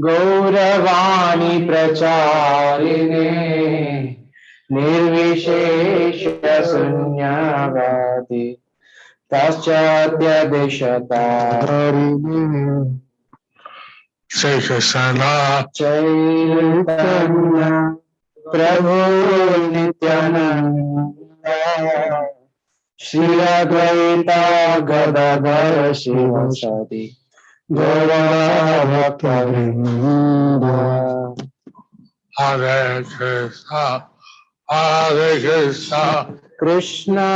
गौरवाणी प्रचारिणे निर्विशेष शून्यवादी पाश्चात्य देशतारिणे Shri Krishna चैतन्य प्रभु Nityanand Shri Advaita Gadadhar शिवसदि गौरभक्तवृंद Hare Krishna Hare Krishna Krishna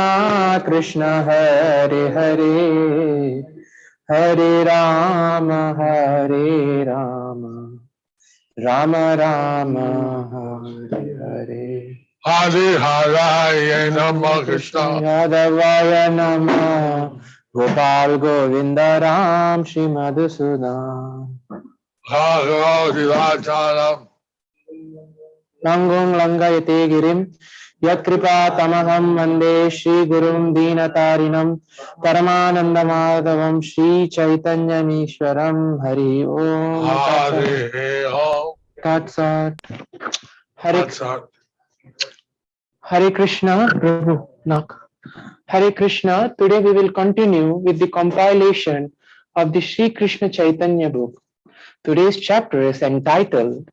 Krishna Hare Hare Hare Ram Ram Ram Hare Hare Hare Haraya Namah Krishna यादवाय नमः गोपाल गोविंद राम श्री मधुसूदन Bhagavati Vacharam लंगुं लंघयते गिरिं यत्कृपा तमहं वन्दे श्रीगुरुं दीनतारिणं परमानन्दमाधवं श्रीचैतन्यमीश्वरं हरि ओम Hare Om तत्सत् Tatsat. Hare Krishna Prabhu Nak Hare Krishna. Today we will continue with the compilation of the Sri Krishna Chaitanya book. Today's chapter is entitled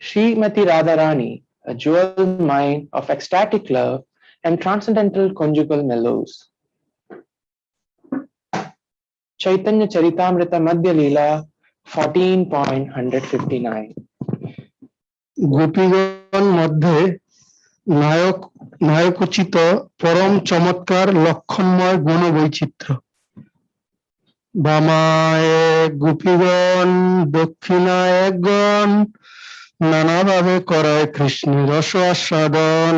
Srimati Radharani, a jewel mine of ecstatic love and transcendental conjugal mellows. Chaitanya Charitamrita Madhya Leela 14.159. গোপীগণ মধ্যে নায়কোচিত পরম চমৎকার লক্ষণময় গুণ বৈচিত্র্য। বামায় গোপীগণ দক্ষিণায় একগণ নানাভাবে করায় কৃষ্ণের রস আস্বাদন।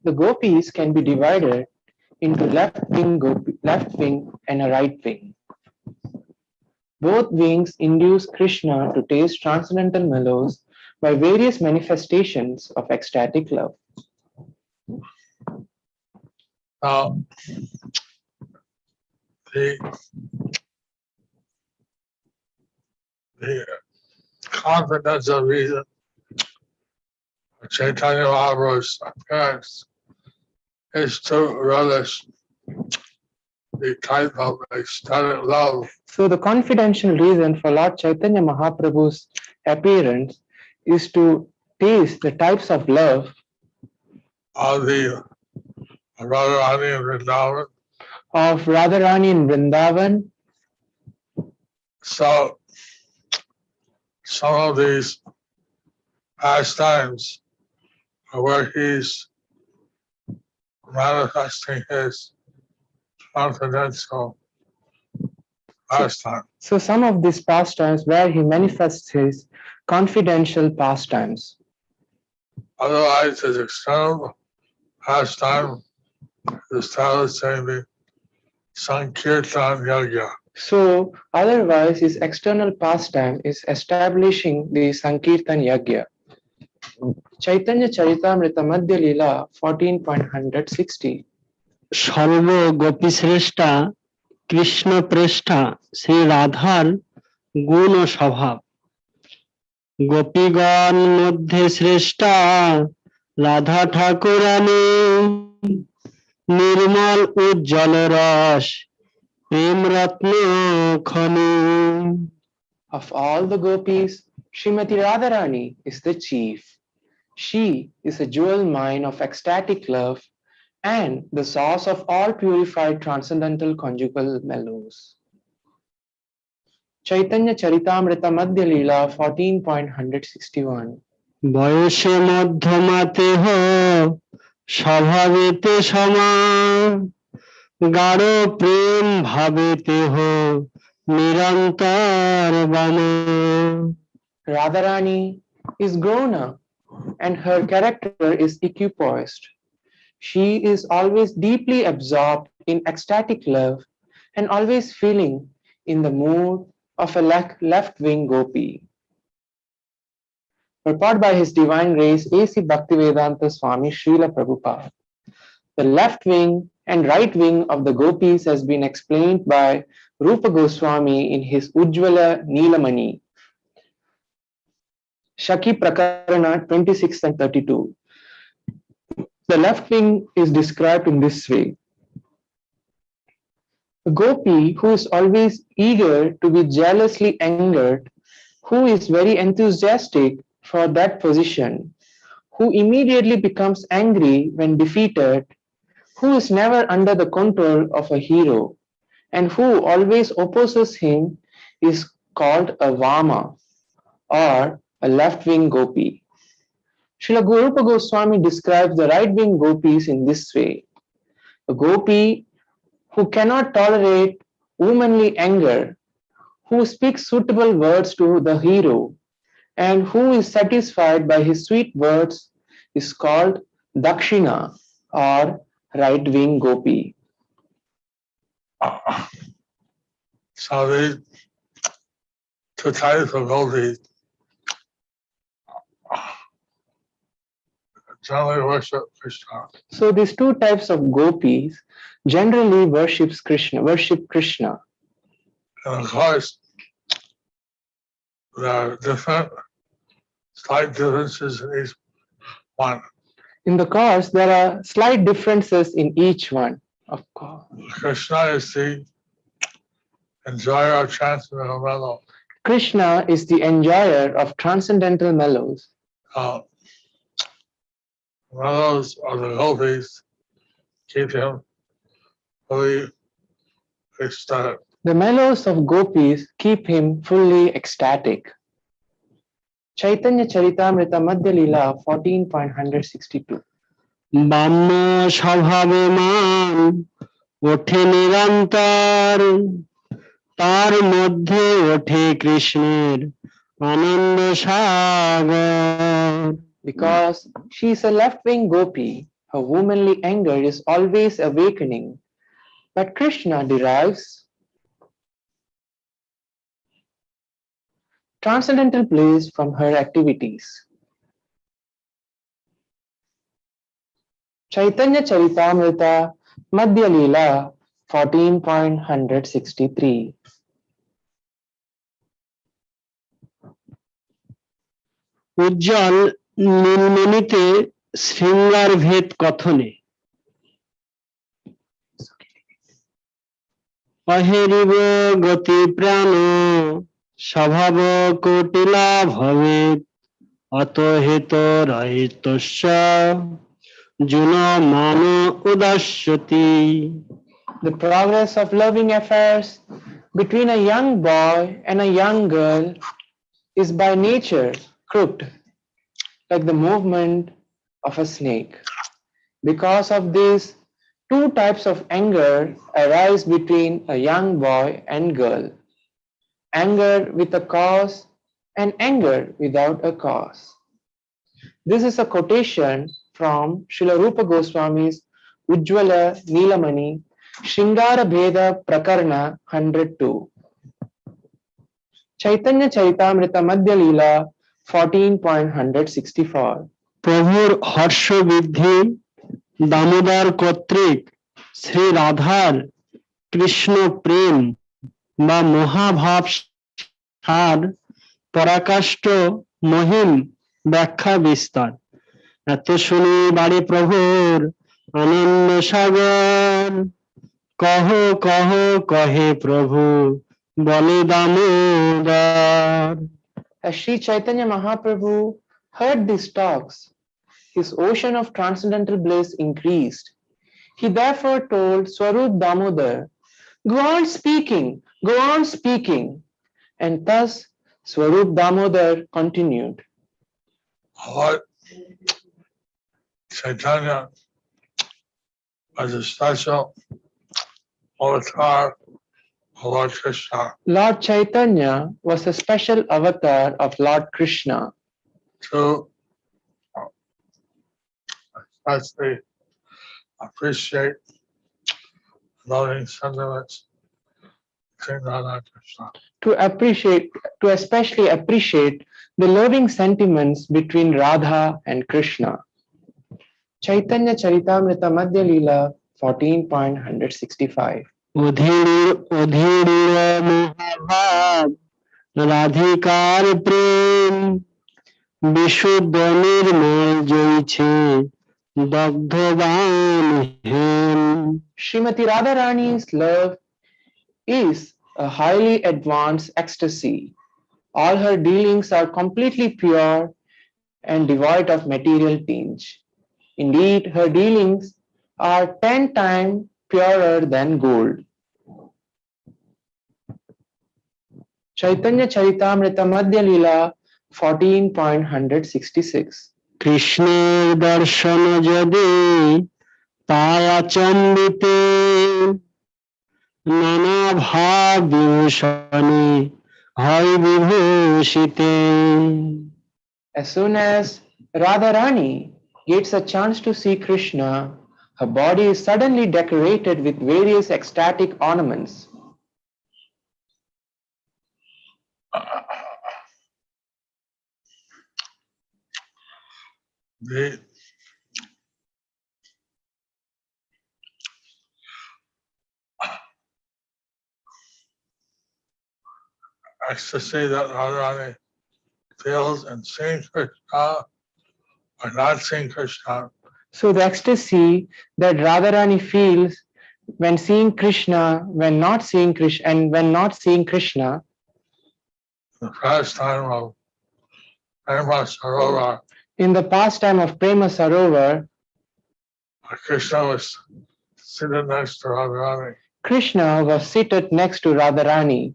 The gopis can be divided into left wing and a right wing. Both wings induce Krishna to taste transcendental mellows by various manifestations of ecstatic love. Now, the confidential reason for Chaitanya Mahaprabhu's appearance is to relish the type of ecstatic love So the confidential reason for Lord Chaitanya Mahaprabhu's appearance is to taste the types of love of the Radharani and Vrindavan. of Radharani in Vrindavan. So, some of these pastimes are where he's manifesting his confidential pastime. So some of these pastimes where he manifests his confidential pastimes. Otherwise, his external pastime is establishing the Sankirtan Yagya. So otherwise his external pastime is establishing the Sankirtan Yagya. Chaitanya Charitamrita Madhya Leela 14.160. সর্ব গোপী শ্রেষ্ঠা কৃষ্ণ প্রেষ্ঠা শ্রী রাধার গুণ ও স্বভাব। গোপীগণ মধ্যে শ্রেষ্ঠা রাধা ঠাকুরানী নির্মল উজ্জ্বল রস প্রেম রত্ন খনি। Of all the gopis, Srimati Radharani is the chief. She is a jewel mine of ecstatic love and the source of all purified transcendental conjugal mellows. Chaitanya Charitamrita Madhya Leela 14.161. বয়সে মধ্যমাতেহ স্বভাবেতে সমান গাঢ় প্রেম ভাবেতেহ নিরন্তর বান। Radharani is grown up and her character is equipoised. She is always deeply absorbed in ecstatic love and always feeling in the mood of a left-wing gopi. Purport by His Divine Grace A.C. Bhaktivedanta Swami Srila Prabhupada. The left wing and right wing of the gopis has been explained by Rupa Goswami in his Ujjvala Neelamani, Shaki Prakarana 26 and 32. The left wing is described in this way. A gopi who is always eager to be jealously angered, who is very enthusiastic for that position, who immediately becomes angry when defeated, who is never under the control of a hero, and who always opposes him is called a Vama or a left-wing gopi. Srila Rupa Goswami describes the right-wing gopis in this way. A gopi who cannot tolerate womanly anger, who speaks suitable words to the hero, and who is satisfied by his sweet words is called Dakshina or right-wing gopi. So these two types of gopis generally worship Krishna. So these two types of gopis generally worship Krishna. And of course, there are different slight differences in each one. In the course, there are slight differences in each one, of course. Krishna is the enjoyer of transcendental mellow. Krishna is the enjoyer of transcendental mellows. Mellows or the gopis keep him fully ecstatic. The mellows of gopis keep him fully ecstatic. Chaitanya Charitamrita Madhya Lila 14.162. বাম্য স্বভাবে মান ওঠে নিরন্তর, তার মধ্যে ওঠে কৃষ্ণের আনন্দ সাগর। Because she is a left-wing gopi, her womanly anger is always awakening. But Krishna derives transcendental bliss from her activities. Chaitanya Charitamrita Madhya Lila 14.163. উজ্জ্বল নীলমণিতে শৃঙ্গার ভেদ কথনে, অহেরিব গতি প্রাণ স্বভাব কোটিলা ভবেত, অতহেত রহিতস্য জুন মান উদাস্যতি। The progress of loving affairs between a young boy and a young girl is by nature crooked, like the movement of a snake. Because of this, two types of anger arise between a young boy and girl. Anger with a cause and anger without a cause. This is a quotation from Srila Rupa Goswami's Ujjvala Neelamani, Shringara Bheda Prakarana 102. Chaitanya Charitamrita Madhya Lila 14.164. প্রভুর হর্ষ বৃদ্ধি দামোদর কর্তৃক শ্রী রাধার কৃষ্ণ প্রেম বা মহাভাব সার পরাকাষ্ঠ মহিম ব্যাখ্যা বিস্তার। এত শুনি বাড়ি প্রভুর আনন্দ সাগর, কহ কহ কহে প্রভু বলে Damodar. As Sri Chaitanya Mahaprabhu heard these talks, his ocean of transcendental bliss increased. He therefore told Swarup Damodar, go on speaking. And thus Swarup Damodar continued. Lord Chaitanya was a special avatar of Lord Krishna Lord Chaitanya was a special avatar of Lord Krishna to especially appreciate loving sentiments between Radha and Krishna. to especially appreciate the loving sentiments between Radha and Krishna. Chaitanya Charitamrita Madhya Lila 14.165. অধীর মহাভাব রাধিকার প্রেম বিশুদ্ধ নির্মল জয়ছে দগ্ধবান হেম। Srimati Radharani's love is a highly advanced ecstasy. All her dealings are completely pure and devoid of material tinge. Indeed, her dealings are 10 times purer than gold. Chaitanya Charitamrita Madhya Lila 14.166 কৃষ্ণের দর্শন যদি পায় আচম্বিতে নানা ভাব বিভূষণে হয় বিভূষিতে। As soon as Radharani gets a chance to see Krishna, her body is suddenly decorated with various ecstatic ornaments. The ecstasy that Radharani feels in seeing Krishna or not seeing Krishna So the ecstasy that Radharani feels when seeing Krishna, when not seeing Krishna, and when not seeing Krishna, the pastime of Prema Sarovar, in the pastime of Prema Sarovar, Krishna was seated next to Radharani. Krishna was seated next to Radharani.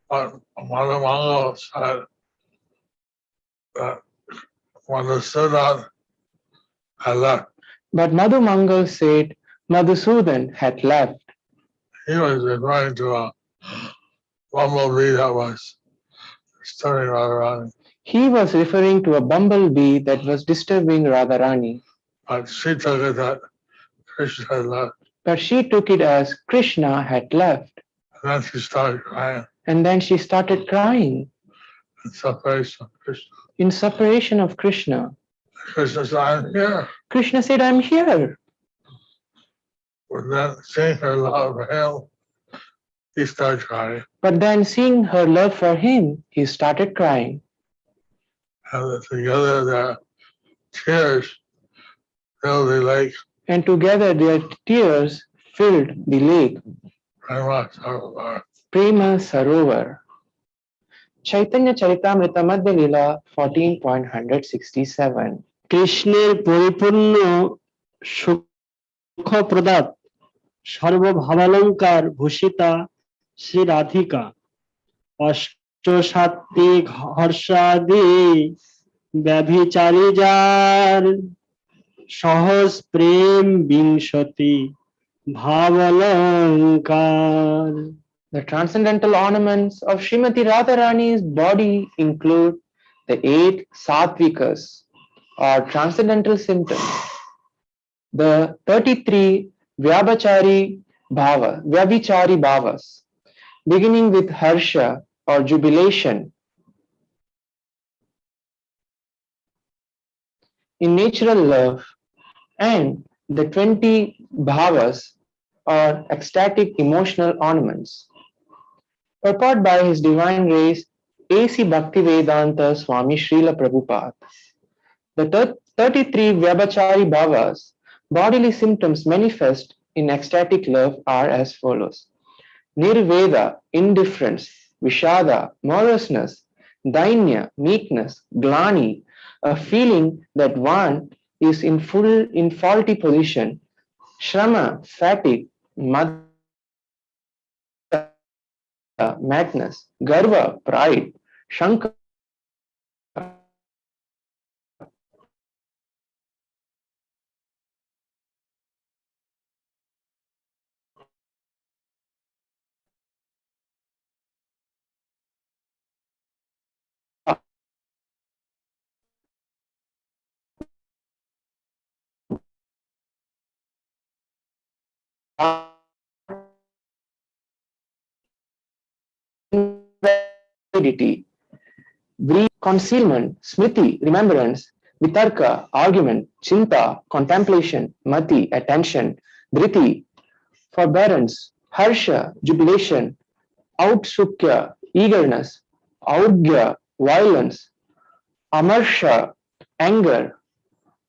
But Madhamangal said that Madhusudan had left. But Madhumangal said Madhusudan had left. He was referring to a bumblebee that was disturbing Radharani. He was referring to a bumblebee that was disturbing Radharani. But she took it that Krishna had left. But she took it as Krishna had left. And then she started crying And then she started crying in separation of Krishna. in separation of Krishna. Krishna said, I'm here. Krishna said, I'm here. But then seeing her love for him, he started crying. But then seeing her love for him, he started crying. And together their tears filled the lake. And together their tears filled the lake, Prema Sarovar. Prema Sarovar. Chaitanya Charitamrita Madhya Lila 14.167 কৃষ্ণের পরিপূর্ণ সুখ প্রদাত সর্বভাবালঙ্কার ভূষিতা শ্রী রাধিকা অষ্টসাত্ত্বিক হর্ষাদি ব্যভিচারী যার সহজ প্রেম বিংশতি ভাবালঙ্কার। The transcendental ornaments of Srimati Radharani's body include the 8 sattvikas or transcendental symptoms, the 33 vyabhichari bhavas, beginning with harsha or jubilation in natural love, and the 20 bhavas or ecstatic emotional ornaments. Purport by His Divine Grace A.C. Bhaktivedanta Swami Srila Prabhupada. The 33 Vyabhachari Bhavas, bodily symptoms manifest in ecstatic love, are as follows: Nirveda, indifference; Vishada, moroseness; Dainya, meekness; Glani, a feeling that one is in faulty position; Shrama, fatigue; madness; Garva, pride; Shankar, concealment; Smriti, remembrance; Vitarka, argument; Chinta, contemplation; Mati, attention; Dhriti, forbearance; Harsha, jubilation, Outsukya, eagerness, Audgya, violence, Amarsha, anger,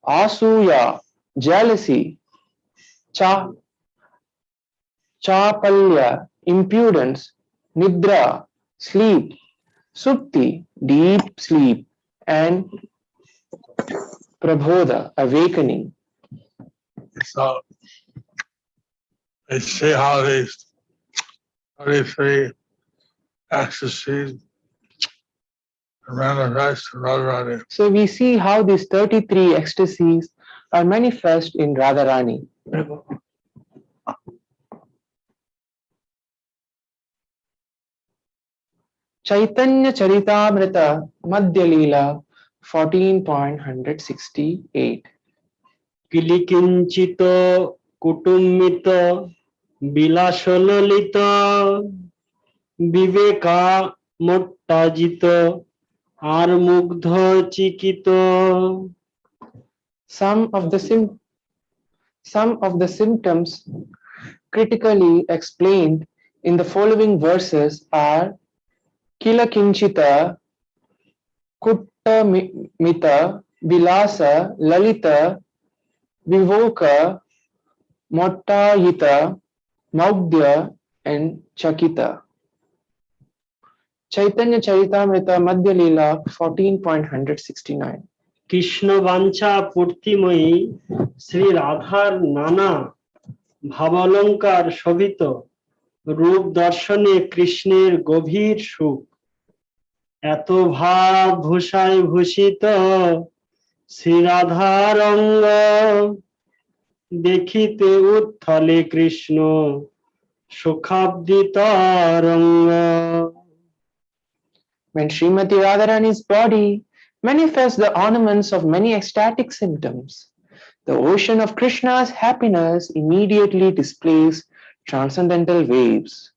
Asuya, jealousy, Cha, Chapalya, impudence, Nidra, sleep, Supti, deep sleep, and Prabodha, awakening. So we see how these 33 ecstasies manifest in Radharani. So we see how these 33 ecstasies are manifest in Radharani. Chaitanya Charitamrita Madhya Leela 14.168. কিলিকিঞ্চিত কুটুম্বিত বিলাসললিত বিবেকা মোট্টাজিত আর মুগ্ধ চিকিত Some of the symptoms critically explained in the following verses are Kila Kinchita, Kuttamita, Vilasa, Lalita, Vivoka, Mottayita, Maugdya, and Chakita. Chaitanya Charitamrita Madhya Leela 14.169. Krishna বাঞ্ছা পূর্তিময়ী শ্রী রাধার নানা ভাবালঙ্কার শোভিত রূপ দর্শনে কৃষ্ণের গভীর সুখ এত ভাব ভূষায় ভূষিত শ্রী রাধার অঙ্গ দেখিতে উত্থলে কৃষ্ণ সুখাব্দি তরঙ্গ When Srimati Radharani's body manifests the ornaments of many ecstatic symptoms, the ocean of Krishna's happiness immediately displays transcendental waves.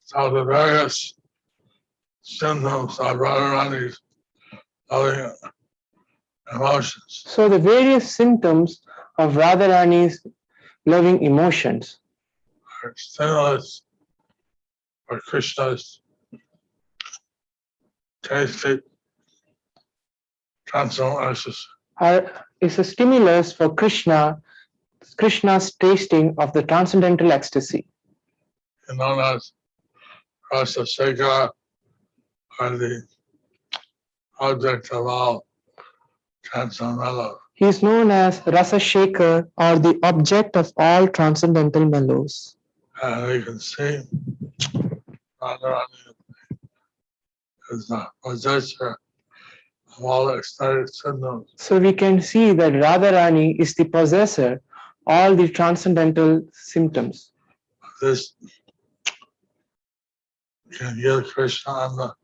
So the various symptoms of Radharani's loving emotions So the various symptoms of Radharani's loving emotions are stimulus for Krishna's tasty transcendental ecstasy. is a stimulus for Krishna's tasting of the transcendental ecstasy. Known as Rasa Sekha, are the object of all transcendental love. He is known as Rasa Shekhar, or the object of all transcendental mellows. And we can see Radharani is the possessor of all ecstatic symptoms. So we can see that Radharani is the possessor of all the transcendental symptoms. This can give Krishna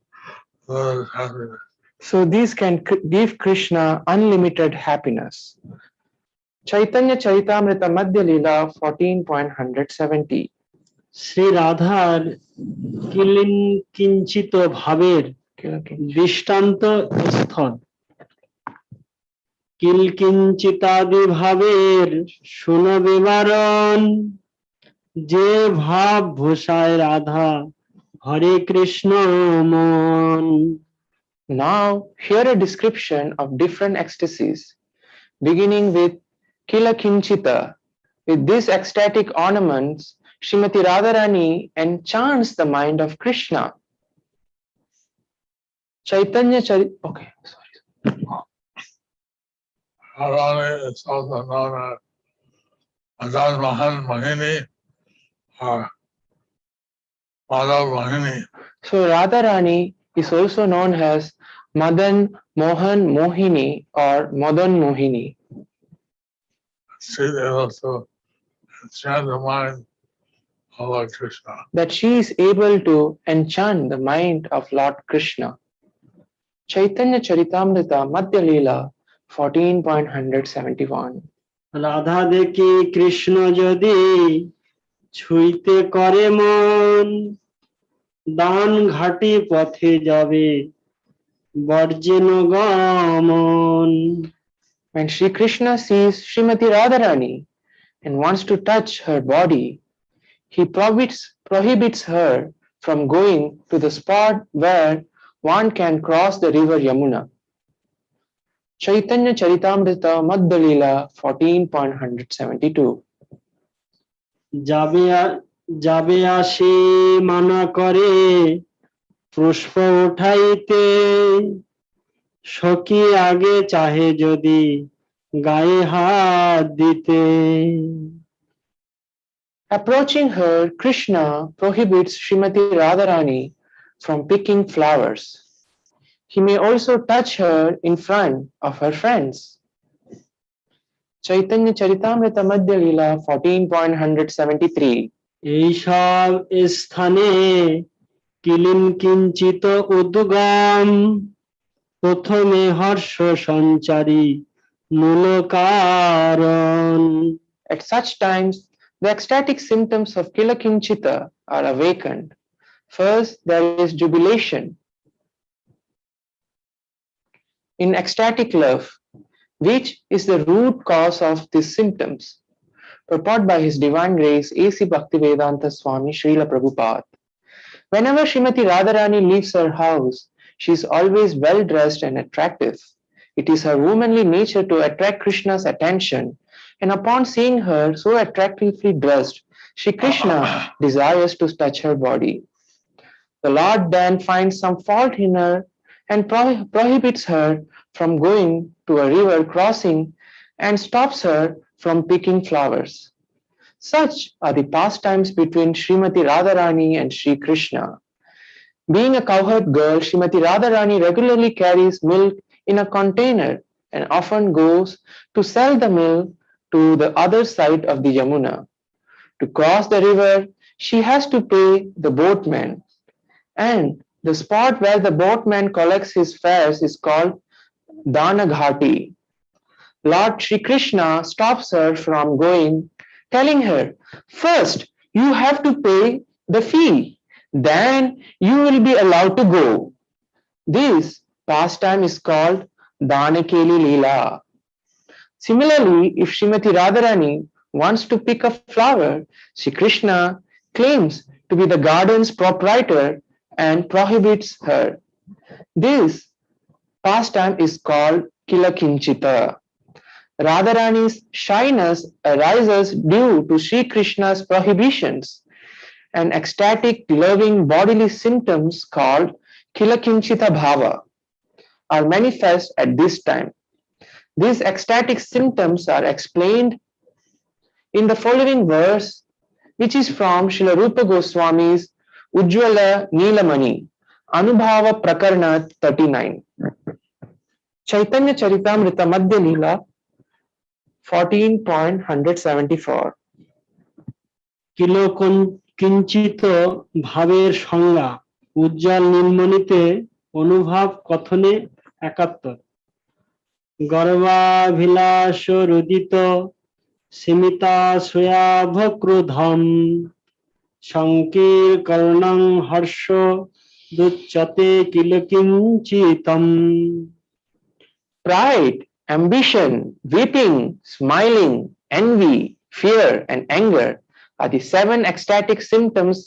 unlimited happiness. So these can give Krishna unlimited happiness. Chaitanya Charitamrita Madhya Leela 14.170. Shri রাধার কিঞ্চিত ভাবের দৃষ্টান্ত স্থল কিলকিঞ্চিতাদি ভাবের শুনো বিবরণ যে ভাব ভূষায় রাধা হরে কৃষ্ণ মন Now hear a description of different ecstasies, beginning with Kila Kinchita. With these ecstatic ornaments, Srimati Radharani enchants the mind of Krishna. Chaitanya okay, sorry. Radharani is also known as Madan Mohan Mohini or Madhav Mohini. So Radharani is also known as Madan Mohan Mohini or Madan Mohini. She's able to enchant the mind of Lord Krishna. that she is able to enchant the mind of Lord Krishna. Chaitanya Charitamrita Madhya Leela 14.171. Radha দেখি কৃষ্ণ যদি ছুঁইতে করে মন দান ঘাটি পথে যাবে বর্জেন গমন। When Sri Krishna sees Srimati Radharani and wants to touch her body, he prohibits her from going to the spot where one can cross the river Yamuna. Chaitanya Charitamrita Madhya Leela 14.172. যাবে আসে মানা করে পুষ্প উঠাইতে সখী আগে চাহে যদি গায়ে হাত দিতে। Approaching her, Krishna prohibits Srimati Radharani from picking flowers. He may also touch her in front of her friends. Chaitanya Charitamrita Madhya Leela 14.173. এইসব স্থানে কিলিন কিঞ্চিত উদ্গম প্রথমে হর্ষ সঞ্চারী মূল কারণ। At such times, the ecstatic symptoms of Kilakinchita are awakened. First, there is jubilation in ecstatic love, which is the root cause of these symptoms. Purport by His Divine Grace A.C. Bhaktivedanta Swami Srila Prabhupada. Whenever Srimati Radharani leaves her house, she is always well dressed and attractive. It is her womanly nature to attract Krishna's attention, and upon seeing her so attractively dressed, Sri Krishna desires to touch her body. The Lord then finds some fault in her and prohibits her from going to a river crossing and stops her from picking flowers. Such are the pastimes between Srimati Radharani and Sri Krishna. Being a cowherd girl, Srimati Radharani regularly carries milk in a container and often goes to sell the milk to the other side of the Yamuna. To cross the river, she has to pay the boatman, and the spot where the boatman collects his fares is called Danaghati. Lord Sri Krishna stops her from going, telling her, first you have to pay the fee, then you will be allowed to go. This pastime is called Danakeli Leela. Similarly, if Srimati Radharani wants to pick a flower, Sri Krishna claims to be the garden's proprietor and prohibits her. This pastime is called Kilakinchita. Radharani's shyness arises due to Sri Krishna's prohibitions, and ecstatic loving bodily symptoms called Kilakinchita Bhava are manifest at this time. These ecstatic symptoms are explained in the following verse, which is from Srila Rupa Goswami's Ujjwala Neelamani, Anubhava Prakarana 39. Chaitanya Charitamrita Madhya Leela 14.174. কিঞ্চিত ভাবের সংজ্ঞা উজ্জ্বল নীলমণিতে অনুভব কথনে একাত্তর। গর্বাভিলাষ রুদিত সীমিতাশ্রয়াভক্রোধম সংকীর্কর্ণং Harsh দুচ্যতে কিলকিঞ্চিতম। Pride, ambition, weeping, smiling, envy, fear, and anger are the 7 ecstatic symptoms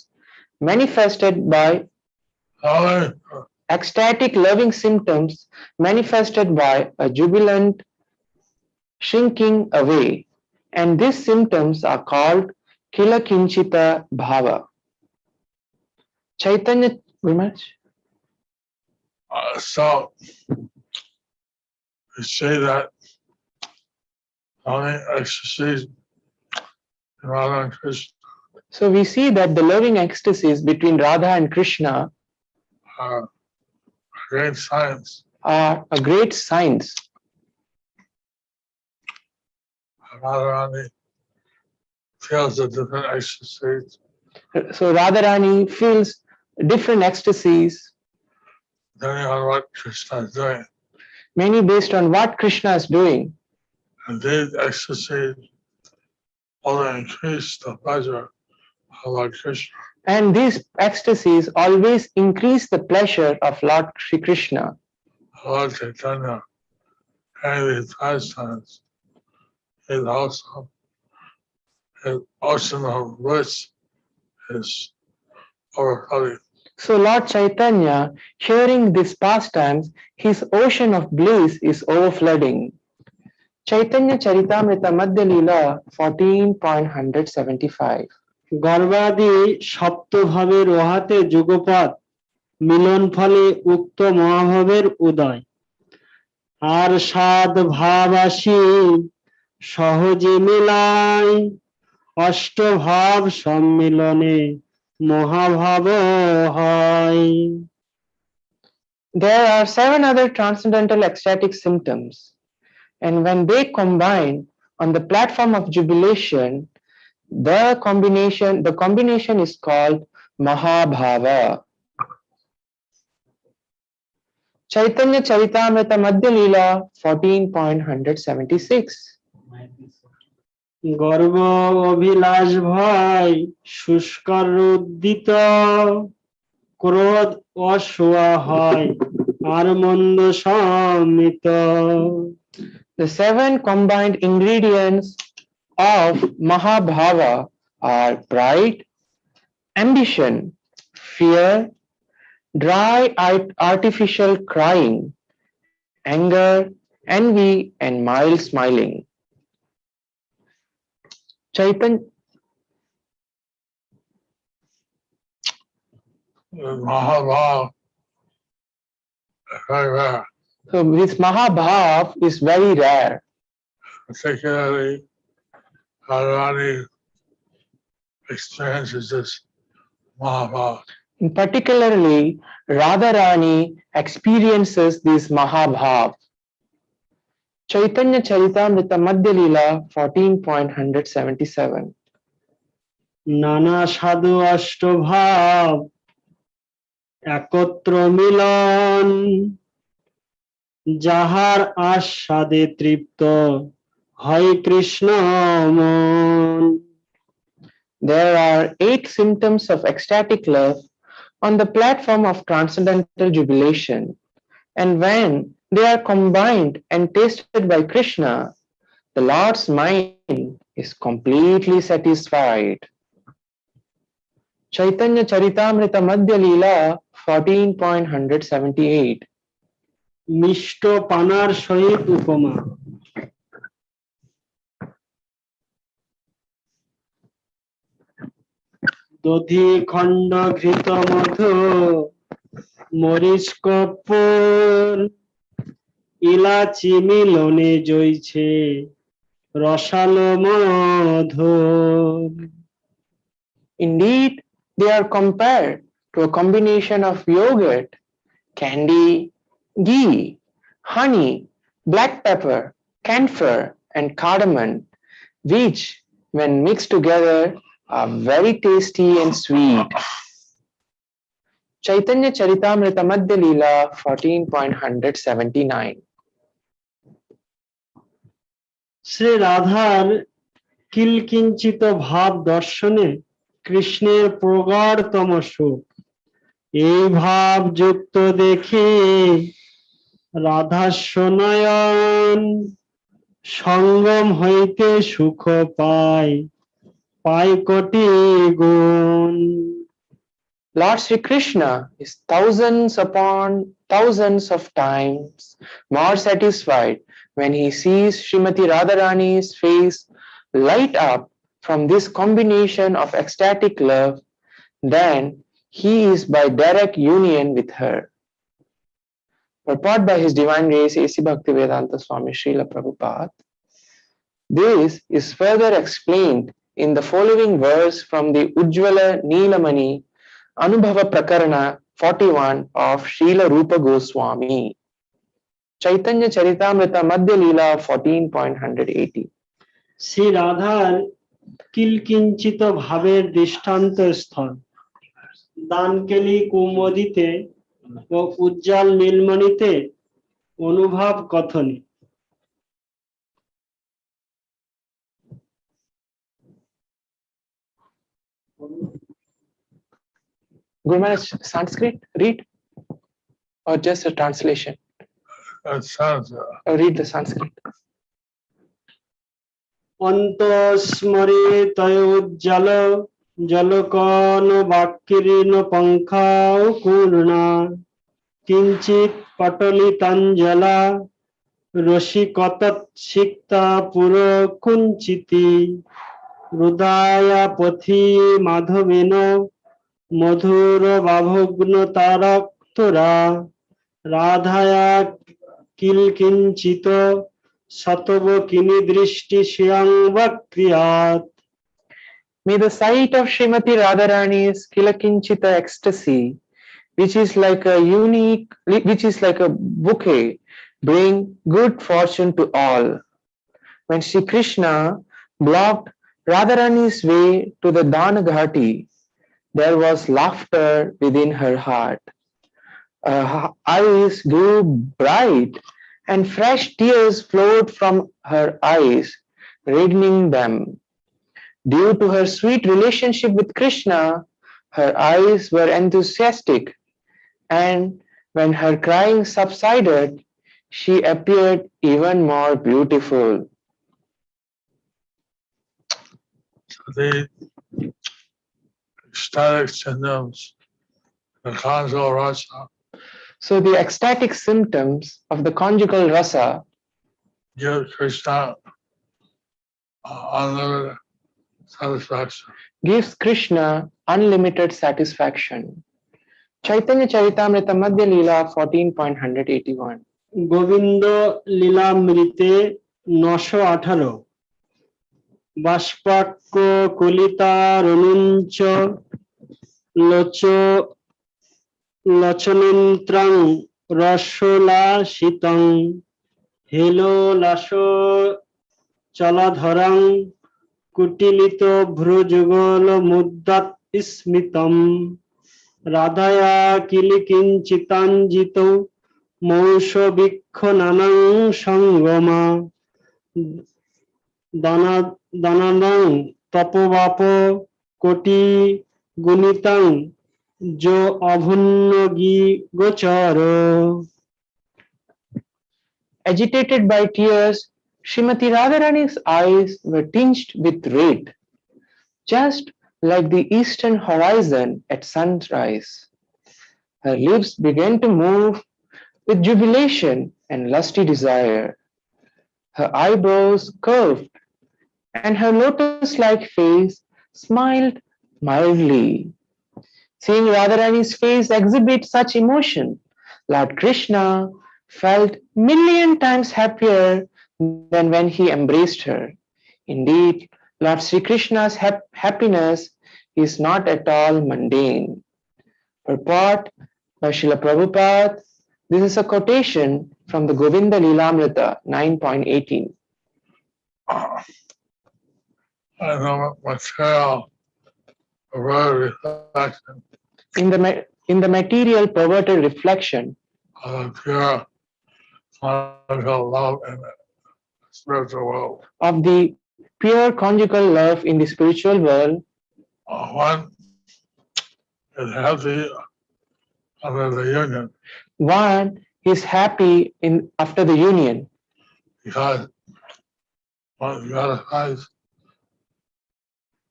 manifested by ecstatic loving symptoms manifested by a jubilant shrinking away, and these symptoms are called Kilakinchita Bhava. Chaitanya, very much. So we say that loving ecstasies in Radha and Krishna So we see that the loving ecstasies between Radha and Krishna are great science. are a great science. Radharani feels the different ecstasies So Radharani feels different ecstasies, depending on what Krishna is doing. many based on what Krishna is doing. And these ecstasies only increase the pleasure of Lord Krishna. And these ecstasies always increase the pleasure of Lord Sri Krishna. Lord Chaitanya, and these pastimes is also an ocean of bliss is overflowing. So Lord Chaitanya, hearing these pastimes, his ocean of bliss is overflooding. Chaitanya Charitamrita Madhya Leela 14.175. গর্ভাদি সপ্তভাবের ওহাতে যুগপৎ মিলন ফলে উক্ত মহাভাবের উদয় আর সাত ভাব আসি সহজে মেলায় অষ্টভাব সম্মিলনে মহাভাব হয়। There are 7 other transcendental ecstatic symptoms, and when they combine on the platform of jubilation, the combination is called Mahabhava. Chaitanya Charitamrita Madhya Leela 14.176. গর্ব অভিলাষ ভয় শুষ্কর উদ্দিত ক্রোধ অসুয়া হয় আর মন্দ সম্মিত। The 7 combined ingredients of Mahabhava are pride, ambition, fear, dry artificial crying, anger, envy, and mild smiling. Mahabhav is very rare, So this Mahabhav is very rare. particularly Radharani experiences this Mahabhav. Particularly, Radharani experiences this Mahabhav. Chaitanya Charitamrita Madhya Leela 14.177. নানা সাধু অষ্টভাব একত্র মিলন যাহার আস্বাদে তৃপ্ত হয় কৃষ্ণ মন। There are 8 symptoms of ecstatic love on the platform of transcendental jubilation, and when they are combined and tasted by Krishna, the Lord's mind is completely satisfied. Chaitanya Charitamrita Madhya Leela 14.178. মিষ্ট পানার সহিত উপমা দধি খণ্ড ঘৃত মধু মরিচ কর্পূর ইলাচি মিলনে জইছে রসালো মধুর। Indeed, they are compared to a combination of yogurt, candy, ghee, honey, black pepper, camphor, and cardamom, which, when mixed together, are very tasty and sweet. Chaitanya Charitamrita Madhya Leela 14.179. Shri রাধার কিলকিঞ্চিত ভাব দর্শনে কৃষ্ণের প্রগাঢ়তম সুখ এই ভাব যুক্ত দেখে রাধাস্য নয়ন সঙ্গম হইতে সুখ পায় পায় কোটি গুণ। Lord Sri Krishna is thousands upon thousands of times more satisfied when he sees Srimati Radharani's face light up from this combination of ecstatic love than he is by direct union with her. Purport by His Divine Grace A.C. Bhaktivedanta Swami Srila Prabhupada. This is further explained in the following verse from the Ujjvala Neelamani Anubhava Prakarana 41 of Srila Rupa Goswami. Chaitanya Charitamrita Madhya Leela 14.180. Shri রাধার কিলকিঞ্চিত ভাবের দৃষ্টান্ত স্থল দানকেলি কুমুদিতে ও উজ্জ্বল নীলমণিতে অনুভব কথনে। Guru Maharaj, Sanskrit, read or just a translation? It sounds Or read the Sanskrit. অন্তঃস্মরে তয়োজ্জ্বল জলকন বাক্যীর্ণ পঙ্খাও Purna কিঞ্চিৎ পটলিতাঞ্জলা রসিকতৎসিক্তা পুরকুঞ্চিতি হৃদয়া পথি মাধবেন মধুর বাভগ্ন তারক্তরা রাধায়া কিলকিঞ্চিত শতব কিনি দৃষ্টি স্বয়ং বক্রিয়াত। May the sight of Srimati Radharani's Kilakinchita ecstasy, which is like a bouquet, bring good fortune to all. When Sri Krishna blocked Radharani's way to the Danaghati, there was laughter within her heart. Her eyes grew bright and fresh tears flowed from her eyes, reddening them. Due to her sweet relationship with Krishna, her eyes were enthusiastic, and when her crying subsided, she appeared even more beautiful. the ecstatic symptoms, the conjugal rasa, So the ecstatic symptoms of the conjugal rasa give Krishna unlimited satisfaction. gives Krishna unlimited satisfaction. Chaitanya Charitamrita Madhya Leela 14.181. Govinda লীলামৃতে 918 বাষ্পাক্য কলিতারনুঞ্চ লচনেন্ত্রং রসোলাসিতং হেলোলাস চলাধরং কুটিলিত ভ্রুযুগল মুদ্রাত স্মিতম রাধায়া কিলিকিঞ্চিতাঞ্জিত মৌষ বৃক্ষ নানাং সঙ্গমা দানাদাং তপবাপ কোটি গুণিতাং যো অভুন্ন গোচর। Agitated by tears, Srimati Radharani's eyes were tinged with red, just like the eastern horizon at sunrise. Her lips began to move with jubilation and lusty desire. Her eyebrows curved, and her lotus-like face smiled mildly. Seeing Radharani's face exhibit such emotion, Lord Krishna felt million times happier than when he embraced her. Indeed, Lord Sri Krishna's happiness is not at all mundane. Purport by Srila Prabhupada. This is a quotation from the Govinda Lilamrita 9.18. I know material reflection In the material perverted reflection of the pure conjugal love in the spiritual world. of the pure conjugal love in the spiritual world, One is happy under the union one is happy after the union because one gratifies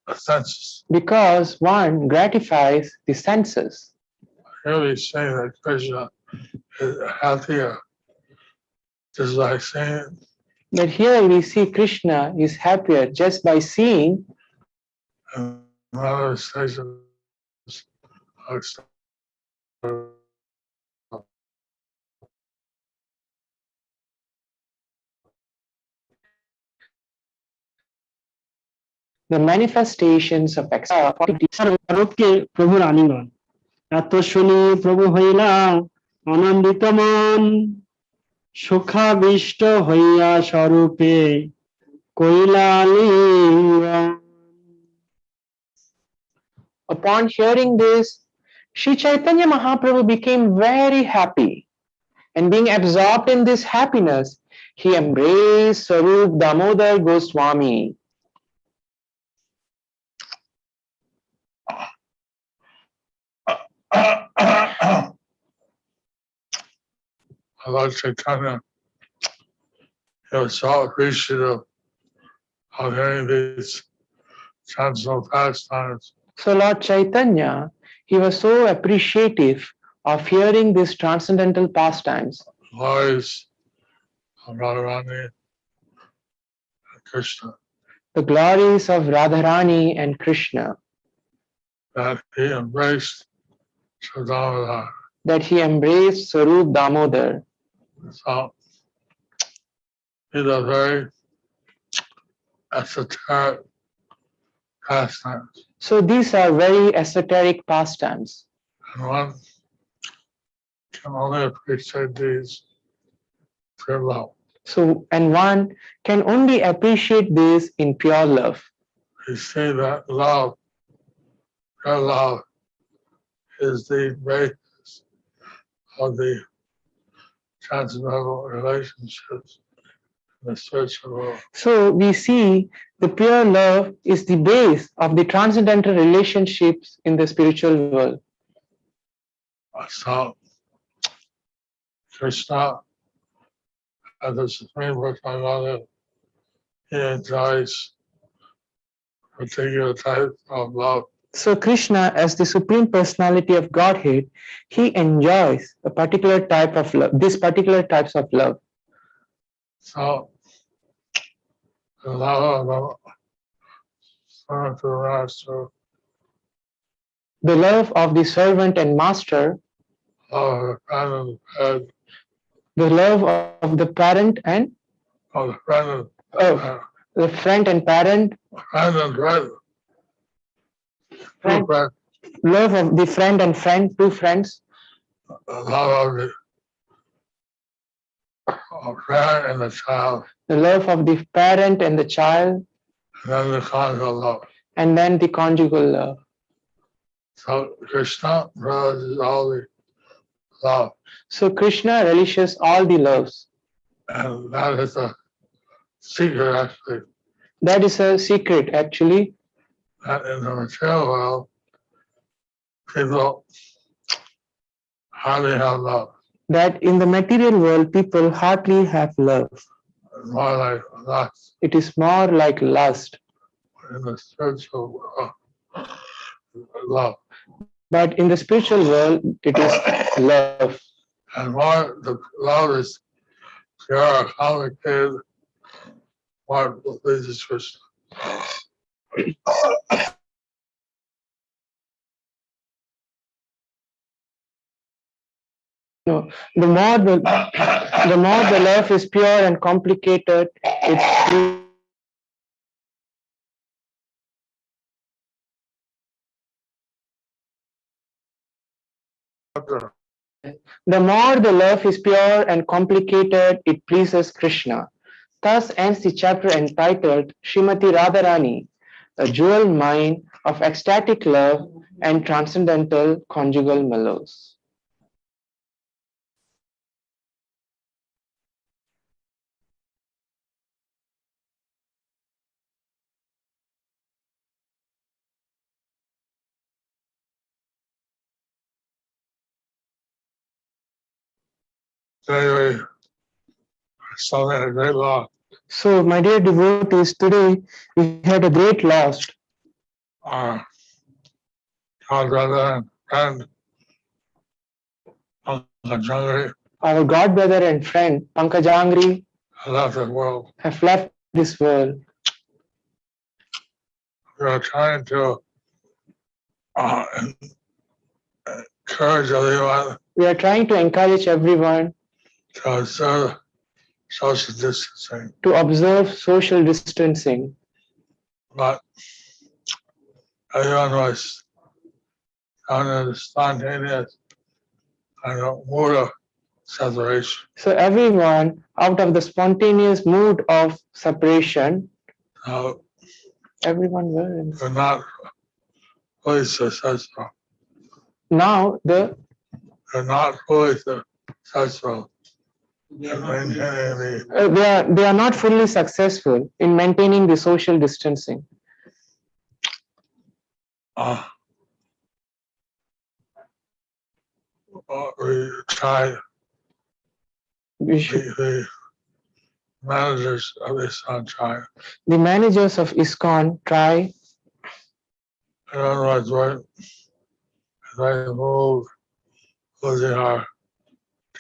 the senses. because one gratifies the senses. Here we say that Krishna is happier just by seeing, But here we see Krishna is happier just by seeing, and manifestations of the manifestations of রূপকে প্রভুর আলিঙ্গন। এত শুনি প্রভু হইলা আনন্দিত মন সুখাবিষ্ট হইয়া স্বরূপে কইলা আলিঙ্গন। upon hearing this, Sri Chaitanya Mahaprabhu became very happy, and being absorbed in this happiness, he embraced Swarup Damodar Goswami. Lord Chaitanya, he was so appreciative of hearing these transcendental pastimes. So Lord Chaitanya, he was so appreciative of hearing these transcendental pastimes, Glories of Radharani and Krishna, the glories of Radharani and Krishna, that he embraced Swadamodar. that he embraced Swarup Damodar. So these are very esoteric pastimes. So these are very esoteric pastimes, And one can only appreciate these through love. so and one can only appreciate this in pure love. We see that love, your love, is the basis of the transcendental relationships in the spiritual world. So we see the pure love is the base of the transcendental relationships in the spiritual world. So Krishna, as the Supreme Personality, he enjoys particular type of love. So Krishna, as the Supreme Personality of Godhead, he enjoys a particular type of love, these particular types of love. So the love of the servant to the master, The love of the servant and master, love of the friend and head, the love of the parent and of the friend and the friend and parent, friend and friend, Friend. friend, love of the friend and friend, two friends, the love of the parent and the child, the love of the parent and the child, and then the conjugal love. and then the conjugal love. So Krishna realizes all the love, So Krishna relishes all the loves. and that is a secret actually, That is a secret actually, that in the material world, people hardly have love. that in the material world people hardly have love. It's more like lust. It is more like lust. In the spiritual world, love. But in the spiritual world, it is love. And more the love is pure, complicated, more pleases Krishna. No, the more the love is pure and complicated, it the more the love is pure and complicated, it pleases Krishna. Thus ends the chapter entitled Srimati Radharani, a jewel mine of ecstatic love and transcendental conjugal mellows. Anyway, something a great loss. So, my dear devotees, today we had a great loss. Our godbrother and friend, Pankajangri, Our god brother and friend Pankajangri left the world. have left this world. We are trying to encourage everyone We are trying to encourage everyone to observe social distancing, to observe social distancing, but everyone was on a spontaneous kind of mood of separation. so everyone, out of the spontaneous mood of separation, So everyone were in. we're not fully successful. Now They're not fully successful in maintaining the they are not fully successful in maintaining the social distancing. We tried We should, the managers of this tried. the managers of ISKCON try. Everyone was very moved losing our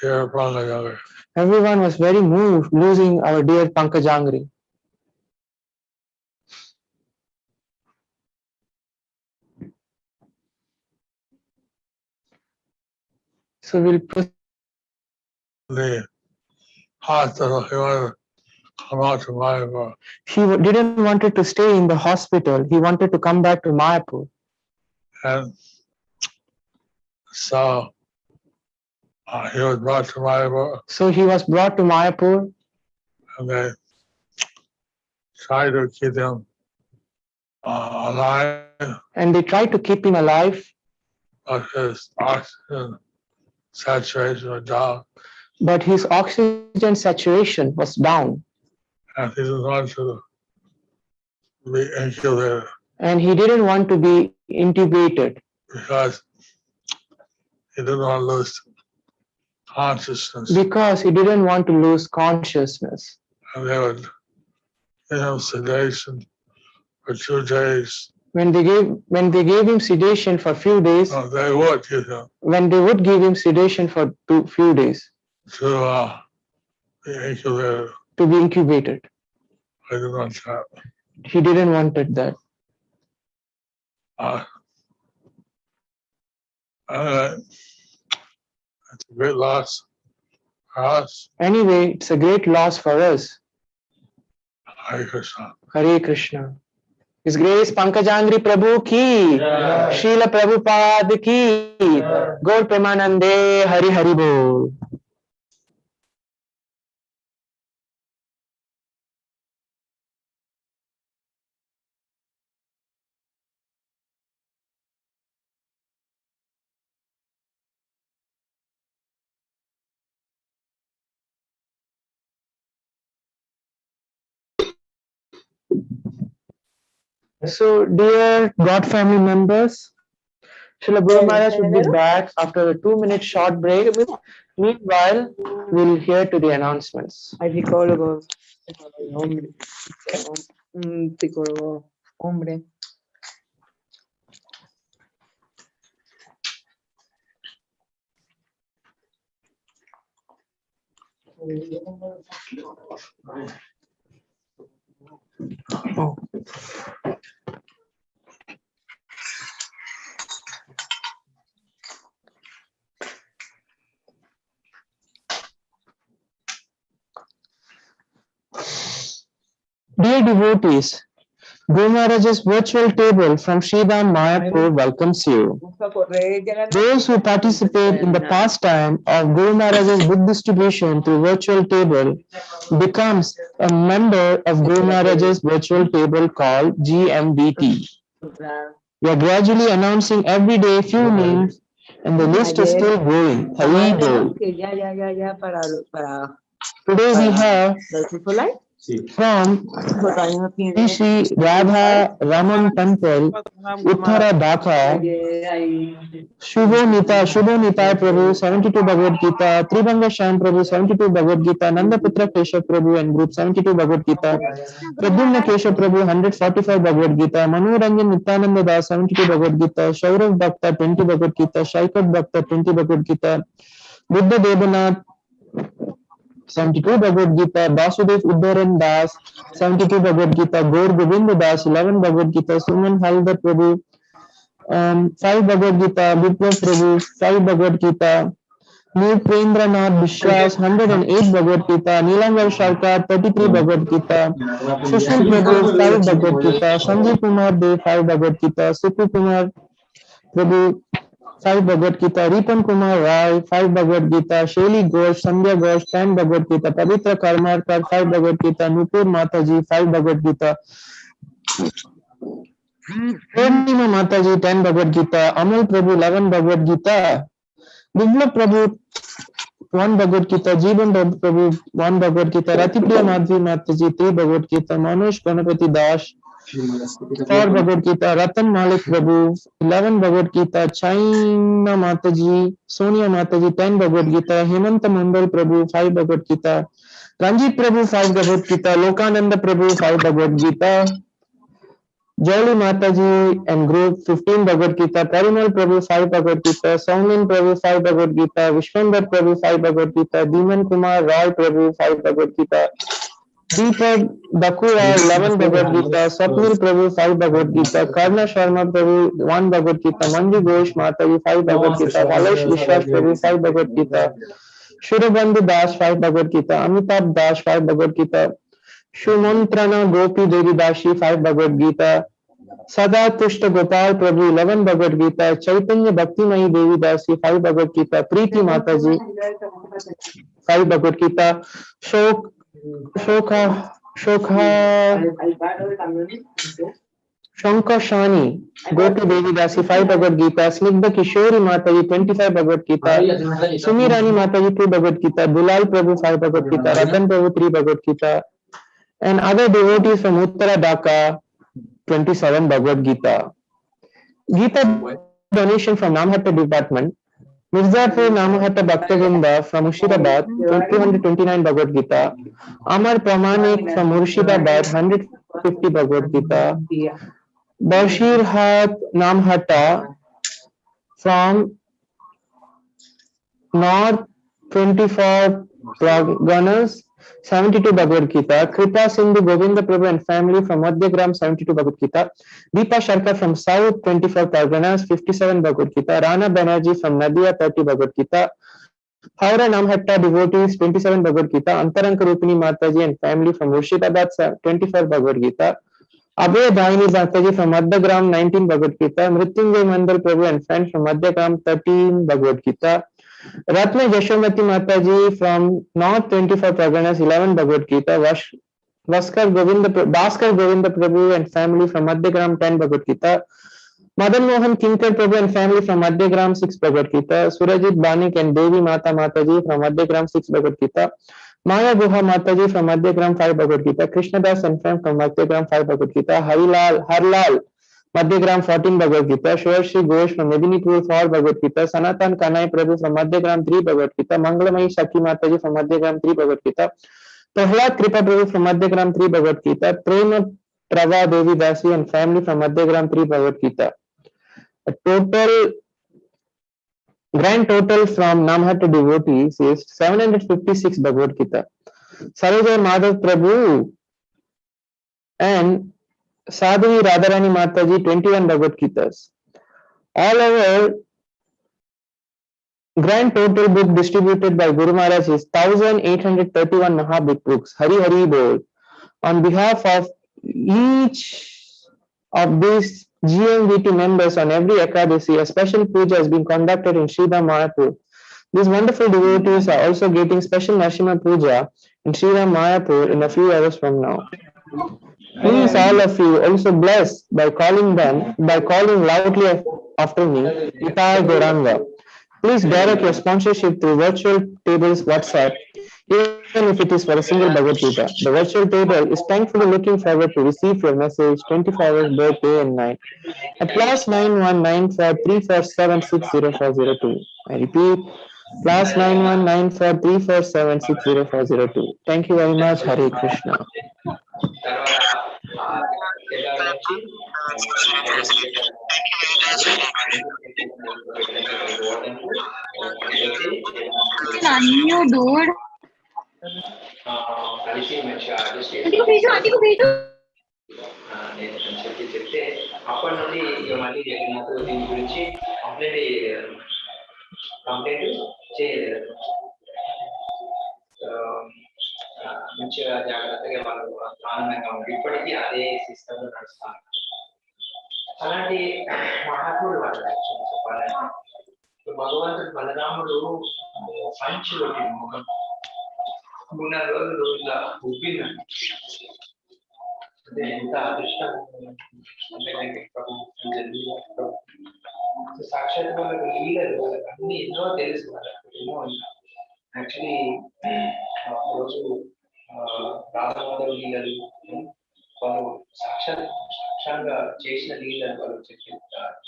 dear Pangayaga. Everyone was very moved losing our dear Pankajangri. So we'll proceed. The hospital, he wanted to come out to Mayapur. He didn't wanted to stay in the hospital. He wanted to come back to Mayapur. And so he was brought to Mayapur, So he was brought to Mayapur, and they tried to keep him alive, and they tried to keep him alive, but his oxygen saturation was down, but his oxygen saturation was down, and he didn't want to be incubated and he didn't want to be intubated because he didn't want to lose consciousness. because he didn't want to lose consciousness. And they would give him sedation for 2 days. When they gave him sedation for few days, They would give him when they would give him sedation for few days to be incubated. to be incubated, I didn't want that. he didn't wanted that. Anyway, it's a great loss for us. Anyway, it's a great loss for us. Hare Krishna. Hare Krishna. His Grace Pankajangri Prabhu ki, Srila Prabhupada ki, Gaur Premanande, Hari Hari Bol. So, dear God family members, Srila Guru Maharaj will be back after a 2-minute short break. Meanwhile, we'll hear to the announcements. Hay psicólogos, hombre, un psicólogo hombre. Oh. Dear devotees, Guru Maharaj's virtual table from Sridham Mayapur welcomes you. Those who participate in the pastime of Guru Maharaj's book distribution through virtual table becomes a member of Guru Maharaj's virtual table called GMBT. We are gradually announcing every day few names and the list is still growing. Hari Bol. Today we have from Sri Radha Raman Temple, Uttara Dhaka, Shubho Nitai Prabhu, 72 Bhagavad Gita, Tribanga Shyam Prabhu, 72 Bhagavad Gita, Nandaputra Keshav Prabhu and group 72 Bhagavad Gita, Pradyumna Keshav Prabhu, 145 Bhagavad Gita, Manu Ranjan Nityananda Das, 72 Bhagavad Gita, Shaurav Bhakta, 20 Bhagavad Gita, Shaikat Bhakta, 20 Bhagavad Gita, Buddha Devanath, 72 Bhagavad Gita, Basudev Udharan Das, 72 Bhagavad Gita, Gaur Govinda Das, 11 Bhagavad Gita, Suman Haldar Prabhu, 5 Bhagavad Gita, Biplav Prabhu, 5 Bhagavad Gita, Neer Prendranath Vishwas, 108 Bhagavad Gita, Nilangar Sharkar, 33 Bhagavad Gita, Sushil Prabhu, 5 Bhagavad Gita, Sanjeev Kumar Dev, 5 Bhagavad Gita, Suku Kumar Prabhu, 5 Bhagavad Gita, Ripan Kumar Rai, 5 Bhagavad Gita, Shaili Ghosh, Sandhya Ghosh, 10 Bhagavad Gita, Pavitra Karmarkar, 5 Bhagavad Gita, Nupur Mataji, 5 Bhagavad Gita, Purnima Mataji 10 Bhagavad Gita, Amal Prabhu 11 Bhagavad Gita, Biplab Prabhu 1 Bhagavad Gita, Jeevan Prabhu 1 Bhagavad Gita, Ratipriya Madhvi Mataji 3 Bhagavad Gita, Manoj Ganapati Das 4 Bhagavad Gita, Ratan Malik Prabhu 11 Bhagavad Gita, China Mataji, Sonia Mataji 10 Bhagavad Gita, Hemanta Mandal Prabhu 5 Bhagavad Gita, Ranjit Prabhu 5 Bhagavad Gita, Lokananda Prabhu 5 Bhagavad Gita, Jolly Mataji and group 15 Bhagavad Gita, Parimal Prabhu 5 Bhagavad Gita, Saumin Prabhu 5 Bhagavad Gita, Vishwambar Prabhu 5 Bhagavad Gita, Deeman Kumar Roy Prabhu 5 Bhagavad Gita, Deepak Dakura 11 Bhagavad Gita, Swapnil Prabhu 5 Bhagavad Gita, Karna Sharma Prabhu 1 Bhagavad Gita, Manju Ghosh Mataji 5 Bhagavad Gita, Valesh Vishwas Prabhu 5 Bhagavad Gita, Shurabandhu Das 5 Bhagavad Gita, Amitabh Das 5 Bhagavad Gita, Shumantrana Gopi Devi Dashi 5 Bhagavad Gita, Sada Tushta Gopal Prabhu 11 Bhagavad Gita, Chaitanya Bhakti Mai Devi Dasi 5 Bhagavad Gita, Preeti Mataji 5 Bhagavad Gita, Shokha Shankashani Gopi Devi Dasi 5 Bhagavad Gita, Snigdha Kishori Mataji 25 Bhagavad Gita, Sumirani Mataji 2 Bhagavad Gita, Dulal Prabhu 5 Bhagavad Gita, Ratan Prabhu 3 Bhagavad Gita, and other devotees from Uttara Dhaka 27 Bhagavad Gita. Gita donation from Namhatta department. Mirzapur Namhatta Bhaktavinda from Murshidabad 229 Bhagavad Gita. Amar Pramanik from Murshidabad 150 Bhagavad Gita. Bashir Hat Namhatta from North 24 Praganas 72 Bhagavad Gita, Kripa Sindhu Govinda Prabhu and family from Madhyagram 72 Bhagavad Gita, Deepa Sharkar from South 24 Parganas 57 Bhagavad Gita, Rana Banerjee from Nadia 30 Bhagavad Gita, Haura Namhatta devotees 27 Bhagavad Gita, Antaranka Rupini Mataji and family from Murshidabad 24 Bhagavad Gita, Abhay Daini Mataji from Madhyagram 19 Bhagavad Gita, Mrityunjay Mandal Prabhu and friends from Madhyagram 13 Bhagavad Gita, Ratna Yashomati Mataji from North 24 Parganas 11 Bhagavad Gita, Bhaskar Govinda Prabhu and family from Madhyagram 10 Bhagavad Gita, Madan Mohan Kinkar Prabhu and family from Madhyagram 6 Bhagavad Gita, Surajit Banik and Devi Mata Mataji from Madhyagram 6 Bhagavad Gita, Maya Guha Mataji from Madhyagram 5 Bhagavad Gita, Krishnadas and friends from Madhyagram 5 Bhagavad Gita, Harlal Madhyagram 14 Bhagavad Gita, Shoshi Ghosh from Medinipur 4 Bhagavad Gita, Sanatan Kanai Prabhu from Madhyagram 3 Bhagavad Gita, Mangalamai Shaki Mataji from Madhyagram 3 Bhagavad Gita, Prahlad Kripa Prabhu from Madhyagram 3 Bhagavad Gita, Prema Prava Devi Dasi and family from Madhyagram 3 Bhagavad Gita. A grand total from Namhatta devotees is 756 Bhagavad Gita. Sarojay Madhav Prabhu and Sadhvi Radharani Mataji 21 Bhagavad Gitas. All over grand total book distributed by Guru Maharaj is 1831 Mahabig books. Hari Hari Bol. On behalf of each of these GMVT members on every Ekadasi, a special puja has been conducted in Sridham Mayapur. These wonderful devotees are also getting special Narasimha Puja in Sridham Mayapur in a few hours from now. Please, all of you, also bless by calling loudly after me, Itai Goranga. Please direct your sponsorship through virtual tables WhatsApp, even if it is for a single Bhagavad Gita. The virtual table is thankfully looking forward to receive your message 24 hours both day and night at +919434760402. I repeat, +919434760402. Thank you very much. Hare Krishna. Unmute, dude. నేను చెప్తే అప్పటి నుండి ఇక మళ్ళీ నాకు దీని గురించి complaint చేయలేదు. మంచిగా జాగ్రత్తగా వాళ్ళు ఆనందంగా ఉంది. ఇప్పటికీ అదే సిస్టమ్ నడుస్తాను. అలాంటి మహాత్ముడు వాళ్ళు చెప్పాలంటే భగవంతుడు బలరాముడు పంచి కొట్టిన ముఖం 3-4 రోజుల ఉబ్బిందండి. అంటే అంటే ఎంత అదృష్టం అంటే జరిగింది. సో సాక్షాత్ వాళ్ళకి లీలలు వాళ్ళకి అన్ని ఎన్నో తెలుసు వాళ్ళకి ఎన్నో యాక్చువల్లీ రోజు రాధమాధవ లీలలు వాళ్ళు సాక్షాత్గా చేసిన లీలలు వాళ్ళు చెప్పారు.